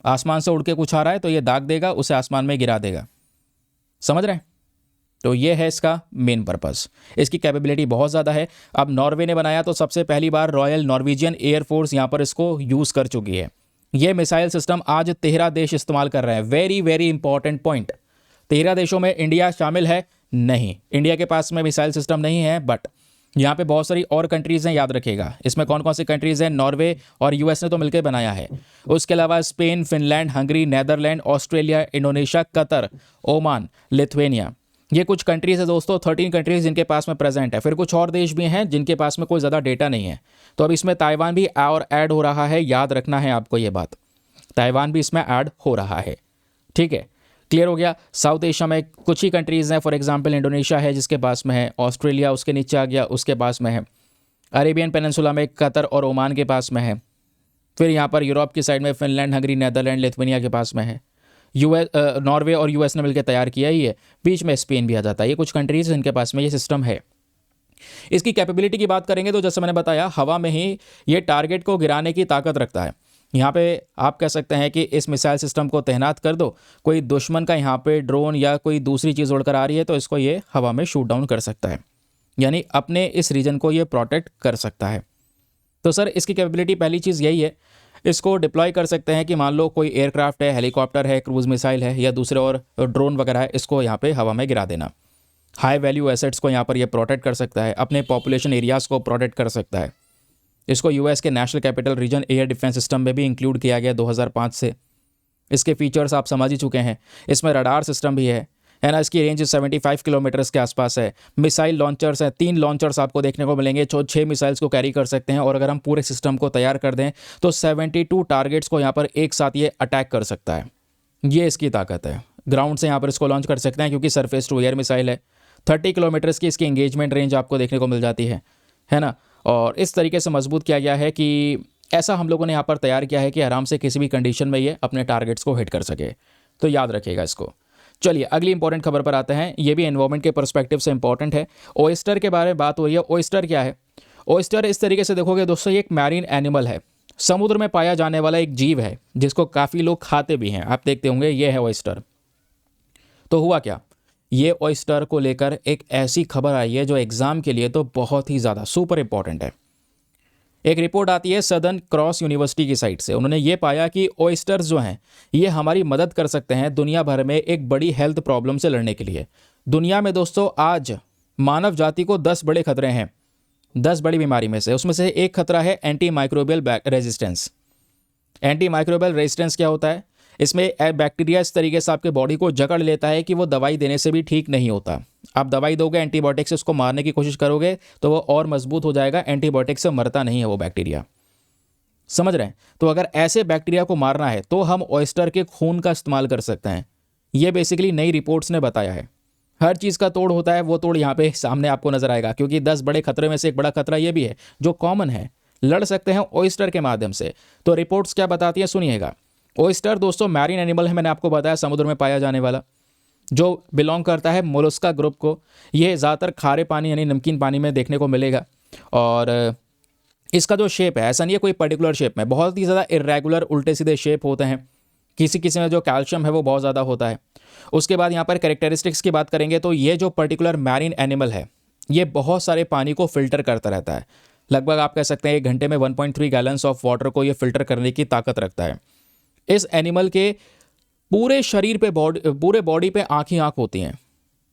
आसमान से उड़ के कुछ आ रहा है तो ये दाग देगा, उसे आसमान में गिरा देगा। समझ रहे हैं? तो ये है इसका मेन पर्पस। इसकी कैपेबिलिटी बहुत ज़्यादा है। अब नॉर्वे ने बनाया तो सबसे पहली बार रॉयल नॉर्वेजियन एयरफोर्स यहाँ पर इसको यूज़ कर चुकी है। ये मिसाइल सिस्टम आज 13 देश इस्तेमाल कर रहे हैं। Very very important point. 13 देशों में इंडिया शामिल है नहीं, इंडिया के पास में मिसाइल सिस्टम नहीं है, बट यहाँ पे बहुत सारी और कंट्रीज़ हैं, याद रखिएगा। इसमें कौन कौन सी कंट्रीज़ हैं? नॉर्वे और यूएस ने तो मिलकर बनाया है। उसके अलावा Spain, Finland, Hungary, Netherland, Australia, Indonesia, Qatar, Oman, Lithuania, ये कुछ कंट्रीज़ है दोस्तों। 13 कंट्रीज़ जिनके पास में प्रेजेंट है। फिर कुछ और देश भी हैं जिनके पास में कोई ज़्यादा डेटा नहीं है। तो अब इसमें ताइवान भी और ऐड हो रहा है, याद रखना है आपको ये बात। ताइवान भी इसमें ऐड हो रहा है। ठीक है, क्लियर हो गया। साउथ एशिया में कुछ ही कंट्रीज़ हैं। फॉर एग्जांपल इंडोनेशिया है जिसके पास में है, ऑस्ट्रेलिया उसके नीचे आ गया, उसके पास में है। अरेबियन पेनिनसुला में कतर और ओमान के पास में है। फिर यहाँ पर यूरोप की साइड में फिनलैंड, हंगरी, नेदरलैंड, लिथुआनिया के पास में है। नॉर्वे और यूएस ने मिलकर तैयार किया ही है। बीच में स्पेन भी आ जाता है। ये कुछ कंट्रीज़ जिनके पास में ये सिस्टम है। इसकी कैपेबिलिटी की बात करेंगे तो जैसे मैंने बताया, हवा में ही ये टारगेट को गिराने की ताकत रखता है। यहाँ पे आप कह सकते हैं कि इस मिसाइल सिस्टम को तैनात कर दो, कोई दुश्मन का यहाँ पे ड्रोन या कोई दूसरी चीज़ उड़कर आ रही है तो इसको ये हवा में शूट डाउन कर सकता है, यानी अपने इस रीजन को ये प्रोटेक्ट कर सकता है। तो सर इसकी कैपेबिलिटी पहली चीज़ यही है, इसको डिप्लॉय कर सकते हैं कि मान लो कोई एयरक्राफ्ट है, हेलीकॉप्टर है, क्रूज मिसाइल है या दूसरे और ड्रोन वगैरह है, इसको यहाँ पे हवा में गिरा देना। हाई वैल्यू एसेट्स को यहाँ पर ये प्रोटेक्ट कर सकता है, अपने पॉपुलेशन एरियाज़ को प्रोटेक्ट कर सकता है। इसको यूएस के national capital region air defence system में भी इंक्लूड किया गया 2005 से। इसके फीचर्स आप समझ ही चुके हैं। इसमें रडार सिस्टम भी है ना। इसकी रेंज 75 किलोमीटर्स के आसपास है। मिसाइल लॉन्चर्स हैं, 3 लॉन्चर्स आपको देखने को मिलेंगे जो 6 मिसाइल्स को कैरी कर सकते हैं। और अगर हम पूरे सिस्टम को तैयार कर दें तो 72 टारगेट्स को यहाँ पर एक साथ ये अटैक कर सकता है। ये इसकी ताकत है। ग्राउंड से यहाँ पर इसको लॉन्च कर सकते हैं क्योंकि सरफेस टू एयर मिसाइल है। 30 किलोमीटर्स की इसकी एंगेजमेंट रेंज आपको देखने को मिल जाती है ना। और इस तरीके से मजबूत किया गया है कि ऐसा हम लोगों ने यहाँ पर तैयार किया है कि आराम से किसी भी कंडीशन में ये अपने टारगेट्स को हिट कर सके। तो याद रखिएगा इसको। चलिए अगली इंपॉर्टेंट खबर पर आते हैं। ये भी एनवायरमेंट के पर्सपेक्टिव से इंपॉर्टेंट है। ओयस्टर के बारे में बात हो रही है। ओयस्टर क्या है? ओयस्टर इस तरीके से देखोगे दोस्तों, ये एक मैरीन एनिमल है, समुद्र में पाया जाने वाला एक जीव है जिसको काफ़ी लोग खाते भी हैं। आप देखते होंगे, ये है ओयस्टर। तो हुआ क्या, ये ऑयस्टर को लेकर एक ऐसी खबर आई है जो एग्जाम के लिए तो बहुत ही ज़्यादा सुपर इंपॉर्टेंट है। एक रिपोर्ट आती है सदर्न क्रॉस यूनिवर्सिटी की साइड से। उन्होंने ये पाया कि ऑयस्टर्स जो हैं ये हमारी मदद कर सकते हैं दुनिया भर में एक बड़ी हेल्थ प्रॉब्लम से लड़ने के लिए। दुनिया में दोस्तों आज मानव जाति को 10 बड़े खतरे हैं, 10 बड़ी बीमारी में से। उसमें से एक खतरा है anti microbial resistance. Anti microbial resistance क्या होता है? इसमें बैक्टीरिया इस तरीके से आपके बॉडी को जकड़ लेता है कि वो दवाई देने से भी ठीक नहीं होता। आप दवाई दोगे, एंटीबायोटिक से उसको मारने की कोशिश करोगे तो वो और मजबूत हो जाएगा। एंटीबायोटिक से मरता नहीं है वो बैक्टीरिया। समझ रहे हैं? तो अगर ऐसे बैक्टीरिया को मारना है तो हम ऑयस्टर के खून का इस्तेमाल कर सकते हैं। ये बेसिकली नई रिपोर्ट्स ने बताया है। हर चीज़ का तोड़ होता है, वो तोड़ यहाँ पे सामने आपको नजर आएगा, क्योंकि 10 बड़े खतरे में से एक बड़ा खतरा ये भी है जो कॉमन है। लड़ सकते हैं ऑयस्टर के माध्यम से। तो रिपोर्ट्स क्या बताती है सुनिएगा। ऑयस्टर दोस्तों मैरीन एनिमल है, मैंने आपको बताया समुद्र में पाया जाने वाला, जो बिलोंग करता है मोलस्का ग्रुप को। ये ज़्यादातर खारे पानी यानी नमकीन पानी में देखने को मिलेगा। और इसका जो शेप है ऐसा नहीं है कोई पर्टिकुलर शेप में, बहुत ही ज़्यादा इरेगुलर उल्टे सीधे शेप होते हैं। किसी किसी में जो कैल्शियम है वो बहुत ज़्यादा होता है। उसके बाद यहाँ पर कैरेक्टरिस्टिक्स की बात करेंगे तो ये जो पर्टिकुलर मैरीन एनिमल है ये बहुत सारे पानी को फिल्टर करता रहता है। लगभग आप कह सकते हैं 1 घंटे में 1.3 गैलन्स ऑफ वाटर को ये फिल्टर करने की ताकत रखता है। इस एनिमल के पूरे शरीर पे पूरे बॉडी पे आँख ही आँख होती हैं।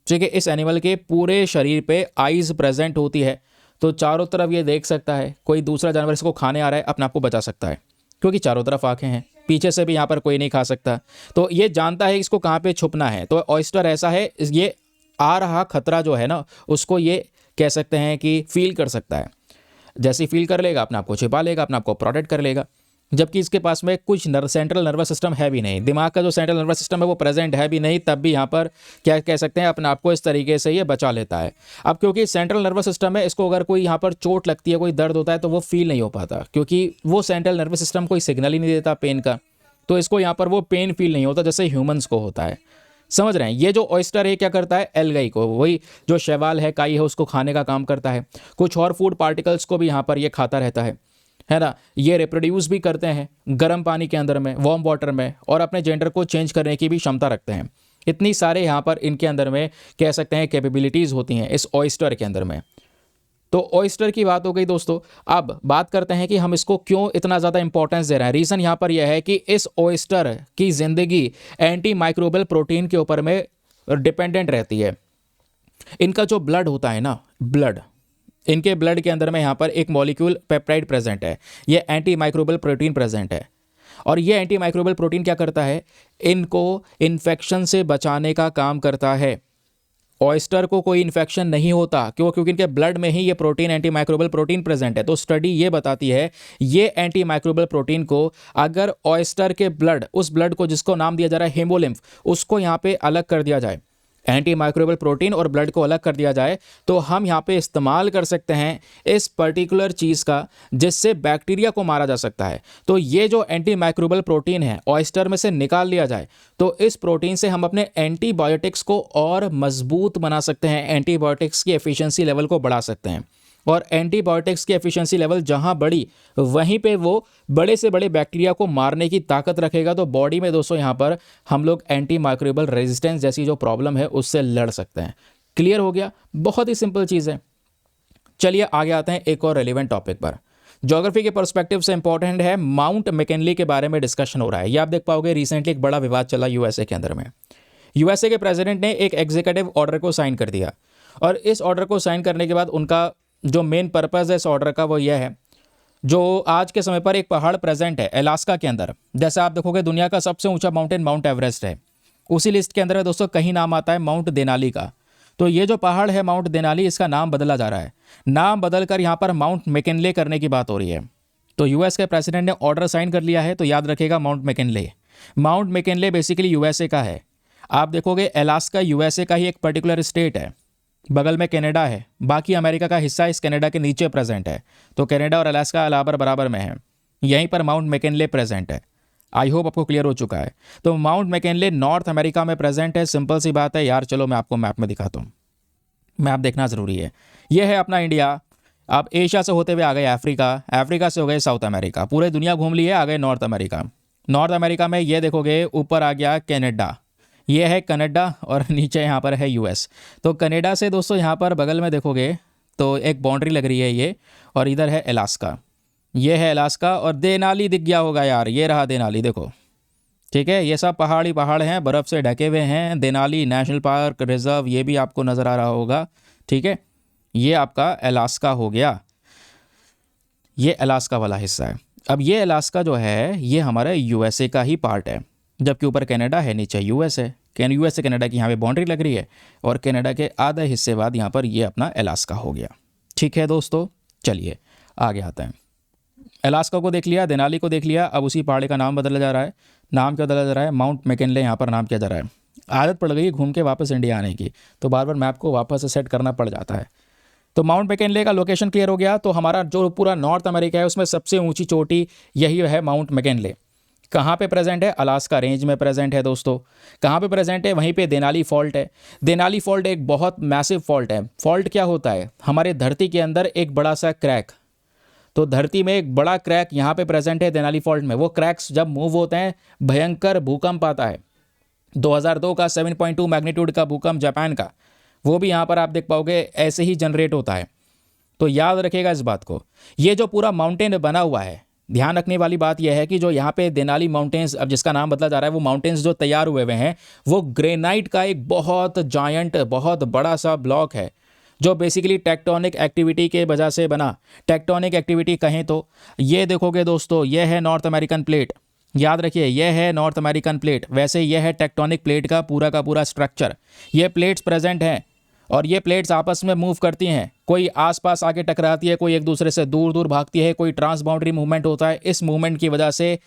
ठीक है, इस एनिमल के पूरे शरीर पे आईज प्रेजेंट होती है, तो चारों तरफ ये देख सकता है, कोई दूसरा जानवर इसको खाने आ रहा है अपने आप को बचा सकता है, क्योंकि चारों तरफ आंखें हैं, पीछे से भी यहाँ पर कोई नहीं खा सकता, तो ये जानता है इसको कहाँ पे छुपना है। तो ऑयस्टर ऐसा है, ये आ रहा खतरा जो है ना, उसको ये कह सकते हैं कि फील कर सकता है। जैसे ही फील कर लेगा अपने आप को छिपा लेगा, अपने आप को प्रोटेक्ट कर लेगा। जबकि इसके पास में कुछ सेंट्रल नर्वस सिस्टम है भी नहीं, दिमाग का जो सेंट्रल नर्वस सिस्टम है वो प्रेजेंट है भी नहीं, तब भी यहाँ पर क्या कह सकते हैं, अपने आप को इस तरीके से ये बचा लेता है। अब क्योंकि सेंट्रल नर्वस सिस्टम है, इसको अगर कोई यहाँ पर चोट लगती है, कोई दर्द होता है, तो वो फील नहीं हो पाता, क्योंकि वो सेंट्रल नर्वस सिस्टम कोई सिग्नल ही नहीं देता पेन का, तो इसको यहाँ पर वो पेन फील नहीं होता जैसे ह्यूमंस को होता है। समझ रहे हैं? ये जो ऑयस्टर है क्या करता है, एल्गाई को, वही जो शैवाल है, काई है, उसको खाने का काम करता है। कुछ और फूड पार्टिकल्स को भी यहाँ पर ये खाता रहता है ना। ये रिप्रोड्यूस भी करते हैं गर्म पानी के अंदर में, वार्म वाटर में, और अपने जेंडर को चेंज करने की भी क्षमता रखते हैं। इतनी सारे यहाँ पर इनके अंदर में कह सकते हैं कैपेबिलिटीज़ होती हैं इस ऑयस्टर के अंदर में। तो ऑयस्टर की बात हो गई दोस्तों। अब बात करते हैं कि हम इसको क्यों इतना ज़्यादा इंपॉर्टेंस दे रहे हैं। रीज़न यहाँ पर यह है कि इस ऑयस्टर की ज़िंदगी एंटी माइक्रोबियल प्रोटीन के ऊपर में डिपेंडेंट रहती है। इनका जो ब्लड होता है ना, ब्लड, इनके ब्लड के अंदर में यहाँ पर एक मॉलिक्यूल पेप्टाइड प्रेजेंट है, ये एंटी माइक्रोबियल प्रोटीन प्रेजेंट है। और ये एंटी माइक्रोबियल प्रोटीन क्या करता है, इनको इन्फेक्शन से बचाने का काम करता है। ऑयस्टर को कोई इन्फेक्शन नहीं होता, क्यों? क्योंकि इनके ब्लड में ही ये protein anti microbial protein present है। तो स्टडी ये बताती है, ये एंटी माइक्रोबियल प्रोटीन को अगर ऑयस्टर के ब्लड, उस ब्लड को जिसको नाम दिया जा रहा है हेमोलिम्फ, उसको यहाँ पे अलग कर दिया जाए, एंटी माइक्रोबियल प्रोटीन और ब्लड को अलग कर दिया जाए, तो हम यहाँ पे इस्तेमाल कर सकते हैं इस पर्टिकुलर चीज़ का, जिससे बैक्टीरिया को मारा जा सकता है। तो ये जो एंटी माइक्रोबियल प्रोटीन है ऑयस्टर में से निकाल लिया जाए, तो इस प्रोटीन से हम अपने एंटीबायोटिक्स को और मजबूत बना सकते हैं, एंटीबायोटिक्स की एफिशिएंसी लेवल को बढ़ा सकते हैं। और एंटीबायोटिक्स की एफिशिएंसी लेवल जहां बढ़ी, वहीं पे वो बड़े से बड़े बैक्टीरिया को मारने की ताकत रखेगा। तो बॉडी में दोस्तों यहाँ पर हम लोग एंटी माइक्रोबियल रेजिस्टेंस जैसी जो प्रॉब्लम है उससे लड़ सकते हैं। क्लियर हो गया? बहुत ही सिंपल चीज़ है। चलिए आगे आते हैं एक और रेलिवेंट टॉपिक पर। ज्योग्राफी के पर्सपेक्टिव से इंपॉर्टेंट है, माउंट मैकिनली के बारे में डिस्कशन हो रहा है। ये आप देख पाओगे, रिसेंटली एक बड़ा विवाद चला यूएसए के अंदर में। यूएसए के प्रेसिडेंट ने एक एग्जीक्यूटिव ऑर्डर को साइन कर दिया, और इस ऑर्डर को साइन करने के बाद उनका जो मेन पर्पज़ है इस ऑर्डर का वो यह है, जो आज के समय पर एक पहाड़ प्रेजेंट है अलास्का के अंदर, जैसे आप देखोगे दुनिया का सबसे ऊंचा माउंटेन माउंट एवरेस्ट है, उसी लिस्ट के अंदर दोस्तों कहीं नाम आता है माउंट देनाली का। तो ये जो पहाड़ है माउंट देनाली, इसका नाम बदला जा रहा है, नाम बदलकर यहाँ पर माउंट मैकिनले करने की बात हो रही है। तो यूएस के प्रेसिडेंट ने ऑर्डर साइन कर लिया है, तो याद रखेगा mount McKinley. Mount McKinley basically USA का है। आप देखोगे अलास्का यूएसए का ही एक पर्टिकुलर स्टेट है, बगल में कनाडा है, बाकी अमेरिका का हिस्सा इस कनाडा के नीचे प्रेजेंट है। तो कनाडा और अलास्का बराबर में है, यहीं पर माउंट मैकिनले प्रेजेंट है। आई होप आपको क्लियर हो चुका है। तो माउंट मैकिनले नॉर्थ अमेरिका में प्रेजेंट है। सिंपल सी बात है यार, चलो मैं आपको मैप में दिखाता हूँ, मैप देखना ज़रूरी है। यह है अपना इंडिया। आप एशिया से होते हुए आ गए अफ्रीका, अफ्रीका से हो गए साउथ अमेरिका, पूरे दुनिया घूम लिए, आ गए नॉर्थ अमेरिका। नॉर्थ अमेरिका में ये देखोगे ऊपर आ गया कनाडा, ये है कनाडा, और नीचे यहाँ पर है यूएस। तो कनाडा से दोस्तों यहाँ पर बगल में देखोगे तो एक बाउंड्री लग रही है ये, और इधर है अलास्का, ये है अलास्का, और देनाली दिख गया होगा यार, ये रहा देनाली, देखो ठीक है। ये सब पहाड़ी पहाड़ हैं, बर्फ़ से ढके हुए हैं। देनाली नेशनल पार्क रिजर्व ये भी आपको नज़र आ रहा होगा, ठीक है। ये आपका अलास्का हो गया, ये अलास्का वाला हिस्सा है। अब ये अलास्का जो है ये हमारा यूएसए का ही पार्ट है, जबकि ऊपर कनाडा है, नीचे यूएस है। यूएस से कनाडा की यहाँ पे बाउंड्री लग रही है, और कनाडा के आधे हिस्से बाद यहाँ पर ये अपना अलास्का हो गया। ठीक है दोस्तों, चलिए आगे आते हैं। अलास्का को देख लिया, देनाली को देख लिया, अब उसी पहाड़ी का नाम बदला जा रहा है। नाम क्या बदला जा रहा है? माउंट मैकिनले यहाँ पर नाम किया जा रहा है। आदत पड़ गई घूम के वापस इंडिया आने की, तो बार बार मैप को वापस से सेट करना पड़ जाता है। तो माउंट मैकिनले का लोकेशन क्लियर हो गया। तो हमारा जो पूरा नॉर्थ अमेरिका है उसमें सबसे ऊंची चोटी यही है माउंट मैकिनले। कहाँ पे प्रेजेंट है? अलास्का रेंज में प्रेजेंट है दोस्तों। कहाँ पे प्रेजेंट है? वहीं पे देनाली फॉल्ट है। देनाली फॉल्ट एक बहुत मैसिव फॉल्ट है। फॉल्ट क्या होता है? हमारे धरती के अंदर एक बड़ा सा क्रैक, तो धरती में एक बड़ा क्रैक यहाँ पे प्रेजेंट है देनाली फॉल्ट में। वो क्रैक्स जब मूव होते हैं भयंकर भूकंप आता है। 2002 का 7.2 मैग्नीट्यूड का भूकंप जापान का, वो भी यहाँ पर आप देख पाओगे ऐसे ही जनरेट होता है। तो याद रखिएगा इस बात को। ये जो पूरा माउंटेन बना हुआ है ध्यान रखने वाली बात यह है कि जो यहाँ पे देनाली माउंटेन्स, अब जिसका नाम बदला जा रहा है, वो माउंटेन्स जो तैयार हुए हुए हैं वो ग्रेनाइट का एक बहुत जायंट, बहुत बड़ा सा ब्लॉक है जो बेसिकली टेक्टोनिक एक्टिविटी के वजह से बना। टेक्टोनिक एक्टिविटी कहें तो ये देखोगे दोस्तों, यह है नॉर्थ अमेरिकन प्लेट, याद रखिए यह है नॉर्थ अमेरिकन प्लेट। वैसे यह है टेक्टोनिक प्लेट का पूरा स्ट्रक्चर। ये प्लेट्स प्रेजेंट हैं और ये प्लेट्स आपस में मूव करती हैं, कोई आसपास आके टकराती है, कोई एक दूसरे से दूर दूर भागती है, कोई ट्रांस बाउंड्री मूवमेंट होता है। इस मूवमेंट की वजह से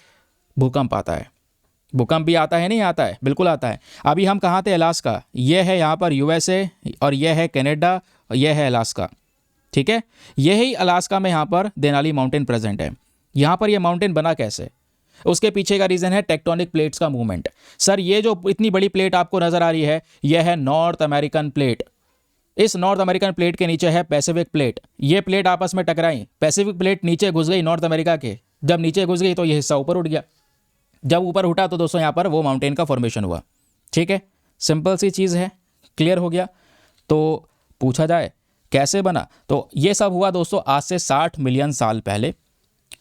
भूकंप आता है। भूकंप भी आता है, नहीं आता है, बिल्कुल आता है। अभी हम कहाँ थे? अलास्का। यह है यहाँ पर यूएसए और यह है कनाडा, यह है अलास्का, ठीक है। यही अलास्का में यहाँ पर देनाली माउंटेन प्रेजेंट है। यहाँ पर यह माउंटेन बना कैसे? उसके पीछे का रीजन है टेक्टोनिक प्लेट्स का मूवमेंट। सर ये जो इतनी बड़ी प्लेट आपको नजर आ रही है, यह है नॉर्थ अमेरिकन प्लेट। इस नॉर्थ अमेरिकन प्लेट के नीचे है पैसिफिक प्लेट। ये प्लेट आपस में टकराई, पैसिफिक प्लेट नीचे घुस गई नॉर्थ अमेरिका के। जब नीचे घुस गई तो ये हिस्सा ऊपर उठ गया। जब ऊपर उठा तो दोस्तों यहाँ पर वो माउंटेन का फॉर्मेशन हुआ, ठीक है। सिंपल सी चीज़ है, क्लियर हो गया। तो पूछा जाए कैसे बना, तो ये सब हुआ दोस्तों आज से 60 मिलियन साल पहले।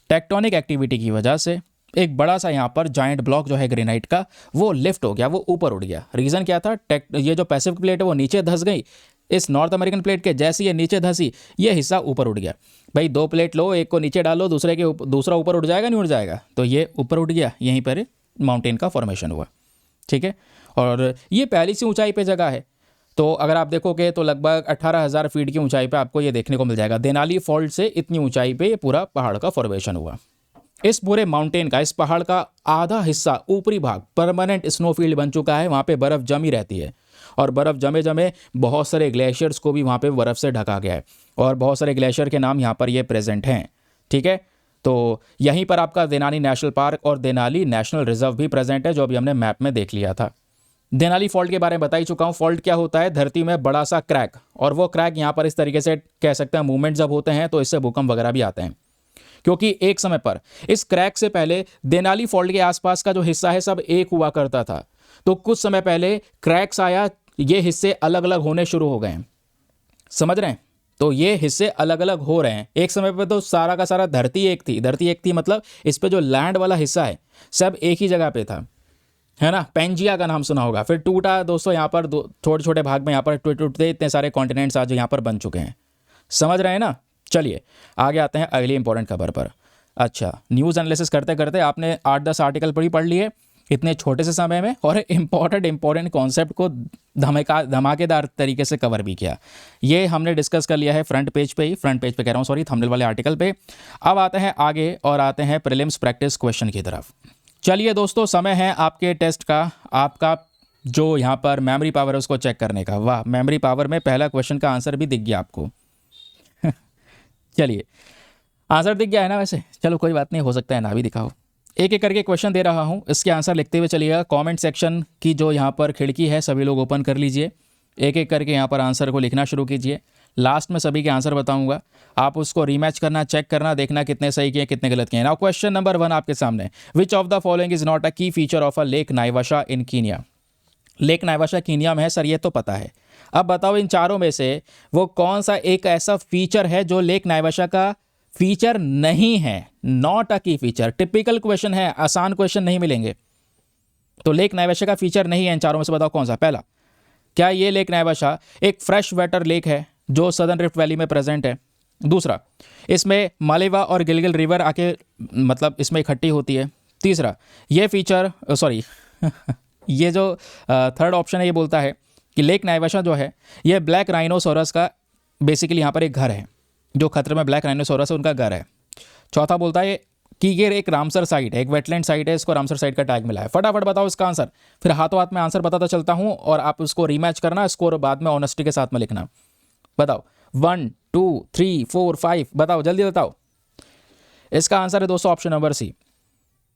टेक्टोनिक एक्टिविटी की वजह से एक बड़ा सा यहाँ पर जायंट ब्लॉक जो है ग्रेनाइट का, वो लिफ्ट हो गया, वो ऊपर उठ गया। रीज़न क्या था? ये जो पैसिफिक प्लेट है वो नीचे धंस गई इस नॉर्थ अमेरिकन प्लेट के। जैसे ये नीचे धंसी, ये हिस्सा ऊपर उठ गया। भाई दो प्लेट लो, एक को नीचे डालो, दूसरा ऊपर उठ जाएगा, नहीं उठ जाएगा? तो ये ऊपर उठ गया, यहीं पर माउंटेन का फॉर्मेशन हुआ, ठीक है। और ये पहली सी ऊंचाई पे जगह है। तो अगर आप देखोगे तो लगभग 18,000 फीट की ऊंचाई पे आपको ये देखने को मिल जाएगा। देनाली फॉल्ट से इतनी ऊंचाई पे ये पूरा पहाड़ का फॉर्मेशन हुआ। इस पूरे माउंटेन का, इस पहाड़ का आधा हिस्सा, ऊपरी भाग परमानेंट स्नोफील्ड बन चुका है। वहाँ पे बर्फ़ जमी रहती है और बर्फ़ जमे जमे बहुत सारे ग्लेशियर्स को भी वहाँ पे बर्फ़ से ढका गया है और बहुत सारे ग्लेशियर के नाम यहाँ पर ये प्रेजेंट हैं, ठीक है। तो यहीं पर आपका देनाली नेशनल पार्क और देनाली नेशनल रिजर्व भी प्रेजेंट है, जो अभी हमने मैप में देख लिया था। देनाली फॉल्ट के बारे में बता ही चुका हूँ। फॉल्ट क्या होता है? धरती में बड़ा सा क्रैक, और वो क्रैक यहाँ पर इस तरीके से कह सकते हैं मूवमेंट जब होते हैं तो इससे भूकंप वगैरह भी आते हैं। क्योंकि एक समय पर इस क्रैक से पहले देनाली फॉल्ट के आसपास का जो हिस्सा है सब एक हुआ करता था। तो कुछ समय पहले क्रैक्स आया, ये हिस्से अलग अलग होने शुरू हो गए हैं, समझ रहे हैं? तो ये हिस्से अलग अलग हो रहे हैं। एक समय पर तो सारा का सारा धरती एक थी, मतलब इस पे जो लैंड वाला हिस्सा है सब एक ही जगह पे था, है ना। पेंजिया का नाम सुना होगा। फिर टूटा दोस्तों, यहाँ पर छोटे छोटे भाग में यहाँ पर टूटते इतने सारे कॉन्टिनेंट्स आज यहाँ पर बन चुके हैं, समझ रहे हैं ना। चलिए आगे आते हैं अगली इंपॉर्टेंट खबर पर। अच्छा, न्यूज़ एनालिसिस करते करते आपने 8-10 आर्टिकल पढ़ लिए इतने छोटे से समय में, और इंपॉर्टेंट कॉन्सेप्ट को धमाकेदार तरीके से कवर भी किया। ये हमने डिस्कस कर लिया है फ्रंट पेज पे कह रहा हूँ, सॉरी, थंबनेल वाले आर्टिकल पे। अब आते हैं आगे और आते हैं प्रीलिम्स प्रैक्टिस क्वेश्चन की तरफ। चलिए दोस्तों, समय है आपके टेस्ट का, आपका जो यहाँ पर मेमोरी पावर है उसको चेक करने का। वाह, मेमोरी पावर में पहला क्वेश्चन का आंसर भी दिख गया आपको। चलिए, आंसर दिख गया है ना? वैसे चलो कोई बात नहीं, हो सकता है ना भी दिखाओ। एक एक करके क्वेश्चन दे रहा हूँ, इसके आंसर लिखते हुए चलिएगा। कमेंट सेक्शन की जो यहाँ पर खिड़की है सभी लोग ओपन कर लीजिए, एक एक करके यहाँ पर आंसर को लिखना शुरू कीजिए। लास्ट में सभी के आंसर बताऊंगा, आप उसको रीमैच करना, चेक करना, देखना कितने सही किए कितने गलत किए। नाउ क्वेश्चन नंबर 1 आपके सामने, which of the following is not a key feature of a lake Naivasha in Kenya. Lake Naivasha Kenya में है सर, ये तो पता है। अब बताओ इन चारों में से वो कौन सा एक ऐसा फीचर है जो लेक नाइवाशा का फीचर नहीं है, not a key feature. Typical question है, आसान क्वेश्चन नहीं मिलेंगे। तो लेक नाइवाशा का फीचर नहीं है इन चारों में से, बताओ कौन सा। पहला, क्या ये लेक नाइवाशा एक फ्रेश वाटर लेक है जो सदर्न रिफ्ट वैली में प्रेजेंट है? दूसरा, इसमें मालेवा और गिलगिल रिवर आके मतलब इसमें इकट्ठी होती है। तीसरा, ये फीचर ये जो थर्ड ऑप्शन है ये बोलता है कि लेक नाइवाशा जो है ये ब्लैक राइनोसोरस का बेसिकली यहाँ पर एक घर है, जो खतरे में ब्लैक राइनोसोरस है उनका घर है। चौथा बोलता है कि ये एक रामसर साइट है, एक वेटलैंड साइट है, इसको रामसर साइट का टैग मिला है। फटाफट बताओ इसका आंसर, फिर हाथों हाथ में आंसर बताता चलता हूँ और आप उसको रीमैच करना, स्कोर बाद में ऑनेस्टी के साथ में लिखना। बताओ 1 2 3 4 5, बताओ जल्दी बताओ। इसका आंसर है दोस्तों ऑप्शन नंबर सी,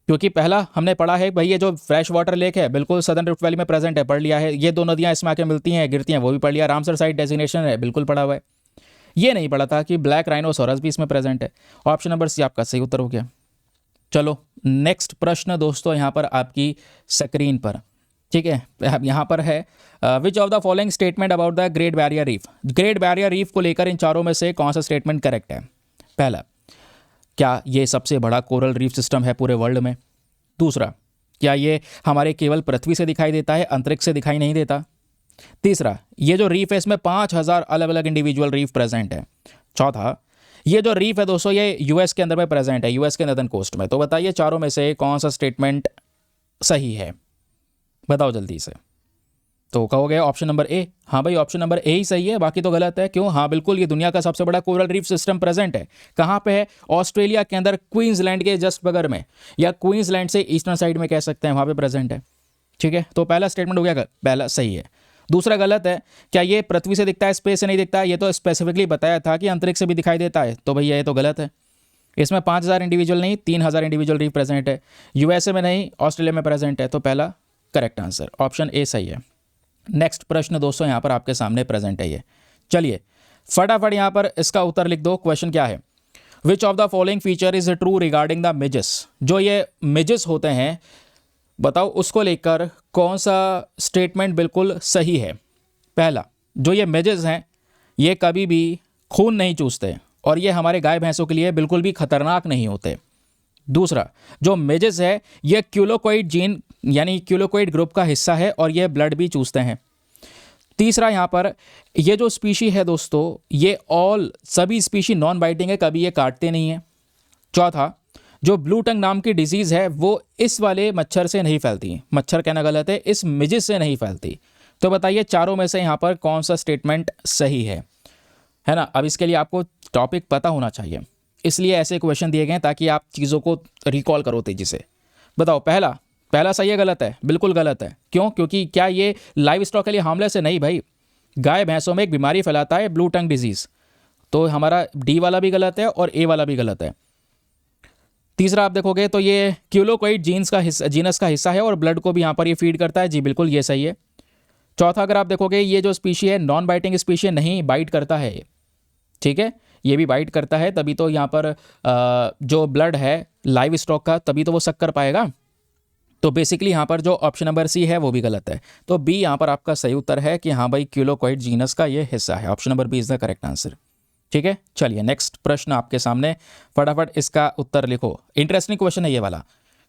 क्योंकि पहला हमने पढ़ा है भाई, ये जो फ्रेश वाटर लेक है बिल्कुल सदर्न रिफ्ट वैली में प्रेजेंट है, पढ़ लिया है। ये दो नदियाँ इसमें आके मिलती हैं गिरती हैं, वो भी पढ़ लिया। रामसर साइट डेजिग्नेशन है, बिल्कुल पढ़ा हुआ है। ये नहीं पढ़ा था कि ब्लैक राइनोसोरस भी इसमें प्रेजेंट है। ऑप्शन नंबर सी आपका सही उत्तर हो गया। चलो नेक्स्ट प्रश्न दोस्तों यहाँ पर आपकी स्क्रीन पर, ठीक है। अब यहाँ पर है which of the following statement about the great barrier reef. Great barrier reef को लेकर इन चारों में से कौन सा स्टेटमेंट करेक्ट है? पहला, क्या ये सबसे बड़ा कोरल रीफ सिस्टम है पूरे वर्ल्ड में? दूसरा, क्या ये हमारे केवल पृथ्वी से दिखाई देता है, अंतरिक्ष से दिखाई नहीं देता? तीसरा, ये जो रीफ है इसमें 5000 अलग अलग इंडिविजुअल रीफ प्रेजेंट है। चौथा, ये जो रीफ है दोस्तों ये यूएस के अंदर में प्रेजेंट है, यूएस के नदर्न कोस्ट में। तो बताइए चारों में से कौन सा स्टेटमेंट सही है? बताओ जल्दी से। तो कहोगे ऑप्शन नंबर ए। हाँ भाई, ऑप्शन नंबर ए ही सही है, बाकी तो गलत है। क्यों? हाँ बिल्कुल, ये दुनिया का सबसे बड़ा कोरल रीफ सिस्टम प्रेजेंट है। कहाँ पे है? ऑस्ट्रेलिया के अंदर, क्वींसलैंड के जस्ट बगल में, या क्वींसलैंड से ईस्टर्न साइड में कह सकते हैं, वहाँ पे प्रेजेंट है। ठीक है, तो पहला स्टेटमेंट हो गया, पहला सही है। दूसरा गलत है। क्या ये पृथ्वी से दिखता है, स्पेस से नहीं दिखता है? ये तो स्पेसिफिकली बताया था कि अंतरिक्ष से भी दिखाई देता है, तो भैया ये तो गलत है। इसमें 5000 इंडिविजुअल नहीं, 3000 इंडिविजुअल रीफ प्रेजेंट है। यूएसए में नहीं, ऑस्ट्रेलिया में प्रेजेंट है। तो पहला करेक्ट आंसर, ऑप्शन ए सही है। नेक्स्ट प्रश्न दोस्तों यहाँ पर आपके सामने प्रेजेंट है ये। चलिए फटाफट यहाँ पर इसका उत्तर लिख दो। क्वेश्चन क्या है? Which of the following feature is true regarding the mesas? जो ये मिजेस होते हैं, बताओ उसको लेकर कौन सा स्टेटमेंट बिल्कुल सही है? पहला, जो ये मिजेस हैं ये कभी भी खून नहीं चूसते और ये हमारे गाय भैंसों के लिए बिल्कुल भी खतरनाक नहीं होते। दूसरा, जो मिजेस है ये क्यूलोकोइड जीन यानी क्यूलोकोइड ग्रुप का हिस्सा है और ये ब्लड भी चूसते हैं। तीसरा, यहाँ पर ये जो स्पीशी है दोस्तों ये सभी स्पीशी नॉन बाइटिंग है, कभी ये काटते नहीं है। चौथा, जो ब्लू टंग नाम की डिजीज़ है वो इस वाले मच्छर से नहीं फैलती, मच्छर कहना गलत है, इस मिजेस से नहीं फैलती। तो बताइए चारों में से यहाँ पर कौन सा स्टेटमेंट सही है ना? अब इसके लिए आपको टॉपिक पता होना चाहिए, इसलिए ऐसे क्वेश्चन दिए गए हैं ताकि आप चीज़ों को रिकॉल करो तेजी से। बताओ पहला सही है गलत है? बिल्कुल गलत है। क्यों? क्योंकि क्या ये लाइव स्टॉक के लिए हार्मलेस है? नहीं भाई, गाय भैंसों में एक बीमारी फैलाता है ब्लू टंग डिजीज़। तो हमारा डी वाला भी गलत है और ए वाला भी गलत है। तीसरा आप देखोगे तो ये क्यूलोकोइड जीनस का हिस्सा है और ब्लड को भी यहाँ पर ये फीड करता है। जी बिल्कुल ये सही है। चौथा, अगर आप देखोगे ये जो स्पीशी है नॉन बाइटिंग स्पीशी नहीं, बाइट करता है। ठीक है, ये भी बाइट करता है, तभी तो यहाँ पर जो ब्लड है लाइव स्टॉक का तभी तो वो सक कर पाएगा। तो बेसिकली यहाँ पर जो ऑप्शन नंबर सी है वो भी गलत है। तो बी यहाँ पर आपका सही उत्तर है कि हाँ भाई क्यूलोकोइड जीनस का ये हिस्सा है। Option number B is the correct answer. ठीक है, चलिए नेक्स्ट प्रश्न आपके सामने, फटाफट इसका उत्तर लिखो। इंटरेस्टिंग क्वेश्चन है ये वाला।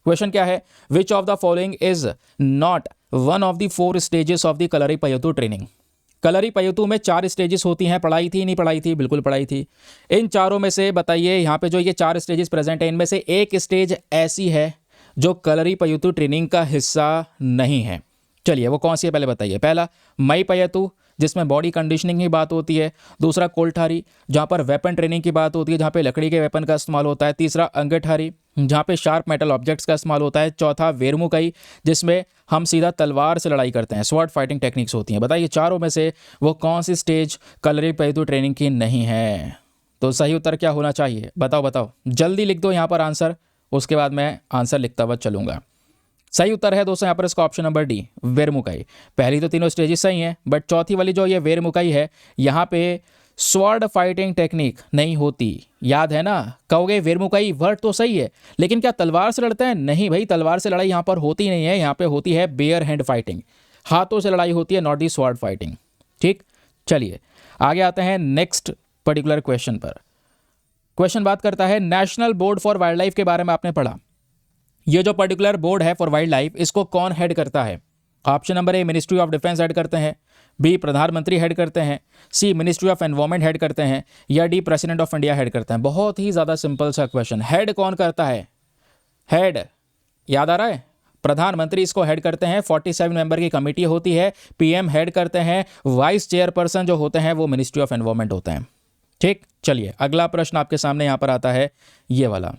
क्वेश्चन क्या है? Which of the following is not one of the 4 stages of the Kalaripayattu training? Kalaripayattu में 4 स्टेजेस होती हैं, पढ़ाई थी नहीं पढ़ाई थी? बिल्कुल पढ़ाई थी। इन चारों में से बताइए, यहाँ पे जो ये 4 स्टेजेस प्रेजेंट है इनमें से एक स्टेज ऐसी है जो कलरीपयतु ट्रेनिंग का हिस्सा नहीं है। चलिए वो कौन सी है पहले बताइए। पहला मईपयतु, जिसमें बॉडी कंडीशनिंग की बात होती है। दूसरा कोल्ठारी, जहाँ पर वेपन ट्रेनिंग की बात होती है, जहाँ पे लकड़ी के वेपन का इस्तेमाल होता है। तीसरा अंगठारी, जहाँ पे शार्प मेटल ऑब्जेक्ट्स का इस्तेमाल होता है। चौथा वेरमुकई, जिसमें हम सीधा तलवार से लड़ाई करते हैं, स्वॉर्ड फाइटिंग टेक्निक्स होती हैं। बताइए चारों में से वो कौन सी स्टेज कलरीपयतु ट्रेनिंग की नहीं है? तो सही उत्तर क्या होना चाहिए? बताओ जल्दी लिख दो यहाँ पर आंसर, उसके बाद मैं आंसर लिखता हुआ चलूंगा। सही उत्तर है दोस्तों यहाँ पर इसका ऑप्शन नंबर डी, वेरमुकई। पहली तो तीनों स्टेजेस सही हैं, बट चौथी वाली जो ये वेरमुकई है यहाँ पे स्वॉर्ड फाइटिंग टेक्निक नहीं होती। याद है ना? कहोगे वेरमुकई वर्ड तो सही है, लेकिन क्या तलवार से लड़ते हैं? नहीं भाई, तलवार से लड़ाई यहाँ पर होती नहीं है। यहाँ पे होती है बेयर हैंड फाइटिंग, हाथों से लड़ाई होती है, नॉट दी स्वॉर्ड फाइटिंग। ठीक, चलिए आगे आते हैं नेक्स्ट पर्टिकुलर क्वेश्चन पर। क्वेश्चन बात करता है national board for wild life के बारे में। आपने पढ़ा, ये जो पर्टिकुलर बोर्ड है फॉर वाइल्ड लाइफ, इसको कौन हेड करता है? Option number A ministry of defence head करते हैं, बी प्रधानमंत्री हेड करते हैं, सी मिनिस्ट्री ऑफ एनवायरमेंट हेड करते हैं, या D president of India head करते हैं। बहुत ही ज़्यादा सिंपल सा क्वेश्चन। हेड कौन करता है? हेड याद आ रहा है? प्रधानमंत्री इसको हेड करते हैं, 47 मेंबर की कमेटी होती है, पीएम हेड करते हैं, वाइस चेयरपर्सन जो होते हैं वो मिनिस्ट्री ऑफ एनवायरमेंट होते हैं। ठीक, चलिए अगला प्रश्न आपके सामने यहाँ पर आता है ये वाला।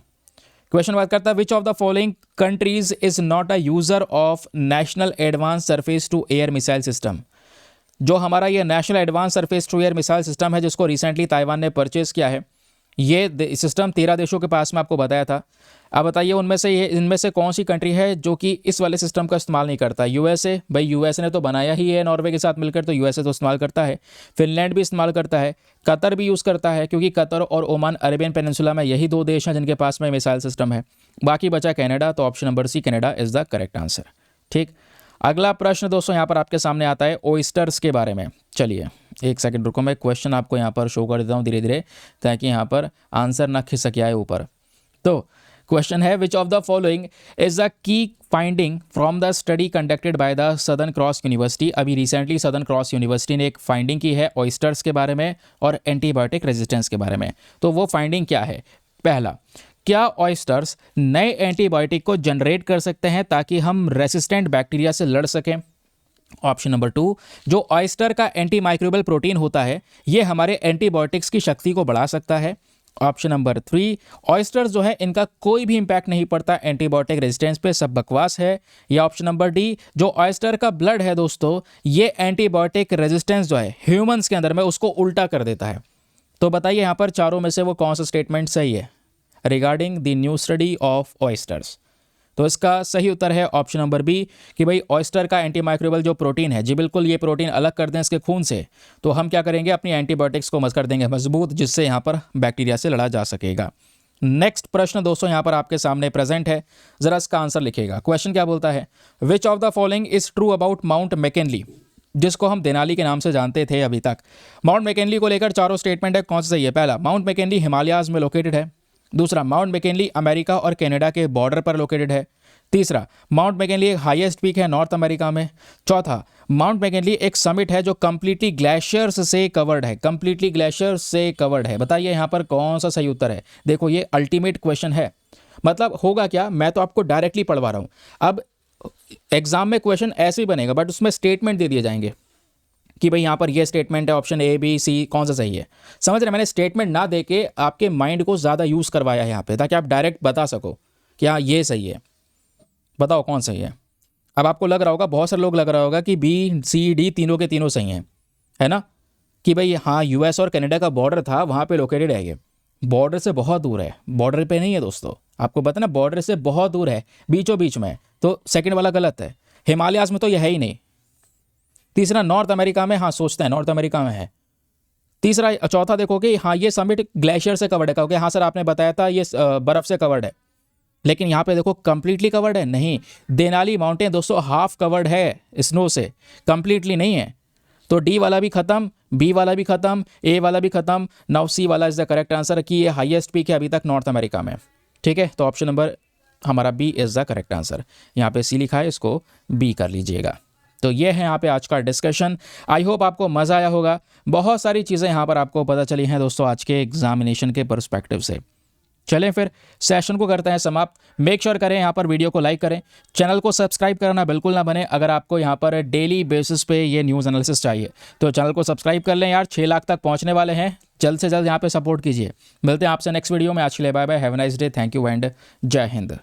क्वेश्चन बात करता है which of the following countries is not a user of national advance surface to air missile system? जो हमारा ये national advance surface to air missile system है जिसको रिसेंटली ताइवान ने परचेज किया है, ये सिस्टम 13 देशों के पास में आपको बताया था। अब बताइए इनमें से कौन सी कंट्री है जो कि इस वाले सिस्टम का इस्तेमाल नहीं करता? यूएसए, भाई यूएसए ने तो बनाया ही है नॉर्वे के साथ मिलकर, तो यूएसए तो इस्तेमाल करता है। फिनलैंड भी इस्तेमाल करता है, कतर भी यूज़ करता है, क्योंकि कतर और ओमान अरेबियन पेनिनसुला में यही 2 देश हैं जिनके पास में मिसाइल सिस्टम है। बाकी बचा कनाडा, तो option number C Canada is the correct answer. ठीक, अगला प्रश्न दोस्तों यहाँ पर आपके सामने आता है ओइस्टर्स के बारे में। चलिए एक सेकंड रुको, मैं क्वेश्चन आपको यहाँ पर शो कर देता हूँ धीरे धीरे, ताकि यहाँ पर आंसर ना खिसक आए ऊपर। तो क्वेश्चन है which of the following is the key finding from the study conducted by the southern cross university. अभी रिसेंटली सदर्न क्रॉस यूनिवर्सिटी ने एक फाइंडिंग की है ऑयस्टर्स के बारे में और एंटीबायोटिक रेजिस्टेंस के बारे में। तो वो फाइंडिंग क्या है? पहला, क्या ऑयस्टर्स नए एंटीबायोटिक को जनरेट कर सकते हैं ताकि हम रेसिस्टेंट बैक्टीरिया से लड़ सकें? ऑप्शन नंबर 2, जो ऑयस्टर का एंटी माइक्रोबियल प्रोटीन होता है ये हमारे एंटीबायोटिक्स की शक्ति को बढ़ा सकता है। ऑप्शन नंबर 3, ऑयस्टर्स जो है इनका कोई भी इंपैक्ट नहीं पड़ता एंटीबायोटिक रेजिस्टेंस पे, सब बकवास है। या ऑप्शन नंबर डी, जो ऑयस्टर का ब्लड है दोस्तों ये एंटीबायोटिक रेजिस्टेंस जो है ह्यूमंस के अंदर में उसको उल्टा कर देता है। तो बताइए यहाँ पर चारों में से वो कौन सा स्टेटमेंट सही है regarding the new study of oysters? तो इसका सही उत्तर है ऑप्शन नंबर बी कि भाई ऑयस्टर का एंटीमाइक्रोबियल जो प्रोटीन है जी बिल्कुल ये प्रोटीन अलग कर दें इसके खून से तो हम क्या करेंगे अपनी एंटीबायोटिक्स को कर देंगे मजबूत, जिससे यहाँ पर बैक्टीरिया से लड़ा जा सकेगा। नेक्स्ट प्रश्न दोस्तों यहाँ पर आपके सामने प्रेजेंट है, जरा इसका आंसर लिखिएगा। क्वेश्चन क्या बोलता है? Which of the following is true about mount McKinley, जिसको हम देनाली के नाम से जानते थे अभी तक। माउंट मैकिनली को लेकर चारों स्टेटमेंट है, कौन सा सही है? पहला, माउंट मैकिनली हिमालयाज में लोकेटेड है। दूसरा, माउंट मैकिनली अमेरिका और कनाडा के बॉर्डर पर लोकेटेड है। तीसरा, माउंट मैकिनली एक हाईएस्ट पीक है नॉर्थ अमेरिका में। चौथा, माउंट मैकिनली एक समिट है जो कंप्लीटली ग्लेशियर्स से कवर्ड है, कंप्लीटली ग्लेशियर्स से कवर्ड है। बताइए यहाँ पर कौन सा सही उत्तर है? देखो ये अल्टीमेट क्वेश्चन है, मतलब होगा क्या, मैं तो आपको डायरेक्टली पढ़वा रहा हूँ। अब एग्जाम में क्वेश्चन ऐसे ही बनेगा बट उसमें स्टेटमेंट दे दिए जाएंगे कि भाई यहाँ पर ये स्टेटमेंट है ऑप्शन ए बी सी, कौन सा सही है? समझ रहे? मैंने स्टेटमेंट ना दे के आपके माइंड को ज़्यादा यूज़ करवाया है यहाँ पे ताकि आप डायरेक्ट बता सको कि हाँ ये सही है। बताओ कौन सही है? अब आपको लग रहा होगा, बहुत सारे लोग लग रहा होगा कि बी सी डी तीनों के तीनों सही हैं, है ना? कि भाई हाँ यूएस और कनाडा का बॉर्डर था वहाँ पे लोकेटेड है, ये बॉर्डर से बहुत दूर है, बॉर्डर पे नहीं है दोस्तों, आपको पता ना बॉर्डर से बहुत दूर है, बीचों बीच में। तो सेकंड वाला गलत है, हिमालयाज में तो यह है ही नहीं। तीसरा, नॉर्थ अमेरिका में, हाँ सोचते हैं नॉर्थ अमेरिका में है। तीसरा, चौथा देखो कि हाँ ये समिट ग्लेशियर से कवर्ड है, कहोगे हाँ सर आपने बताया था ये बर्फ़ से कवर्ड है, लेकिन यहाँ पे देखो कंप्लीटली कवर्ड है, नहीं। देनाली माउंटेन दोस्तों हाफ कवर्ड है स्नो से, कंप्लीटली नहीं है। तो डी वाला भी खत्म, बी वाला भी खत्म, ए वाला भी खत्म, नाउ सी वाला इज द करेक्ट आंसर कि ये हाईएस्ट पीक है अभी तक नॉर्थ अमेरिका में। ठीक है, तो ऑप्शन नंबर हमारा B is the correct answer. यहाँ पे सी लिखा है, इसको बी कर लीजिएगा। तो ये है यहाँ पे आज का डिस्कशन। आई होप आपको मज़ा आया होगा, बहुत सारी चीज़ें यहाँ पर आपको पता चली हैं दोस्तों आज के एग्जामिनेशन के पर्सपेक्टिव से। चलें फिर सेशन को करते हैं समाप्त। मेक श्योर करें यहाँ पर वीडियो को लाइक करें, चैनल को सब्सक्राइब करना बिल्कुल ना बने। अगर आपको यहाँ पर डेली बेसिस पे ये न्यूज़ एनालिसिस चाहिए तो चैनल को सब्सक्राइब कर लें यार, 6 लाख तक पहुँचने वाले हैं, जल्द से जल्द यहाँ पे सपोर्ट कीजिए। मिलते हैं आपसे नेक्स्ट वीडियो में, आज के लिए bye bye, have a nice day, thank you and जय हिंद।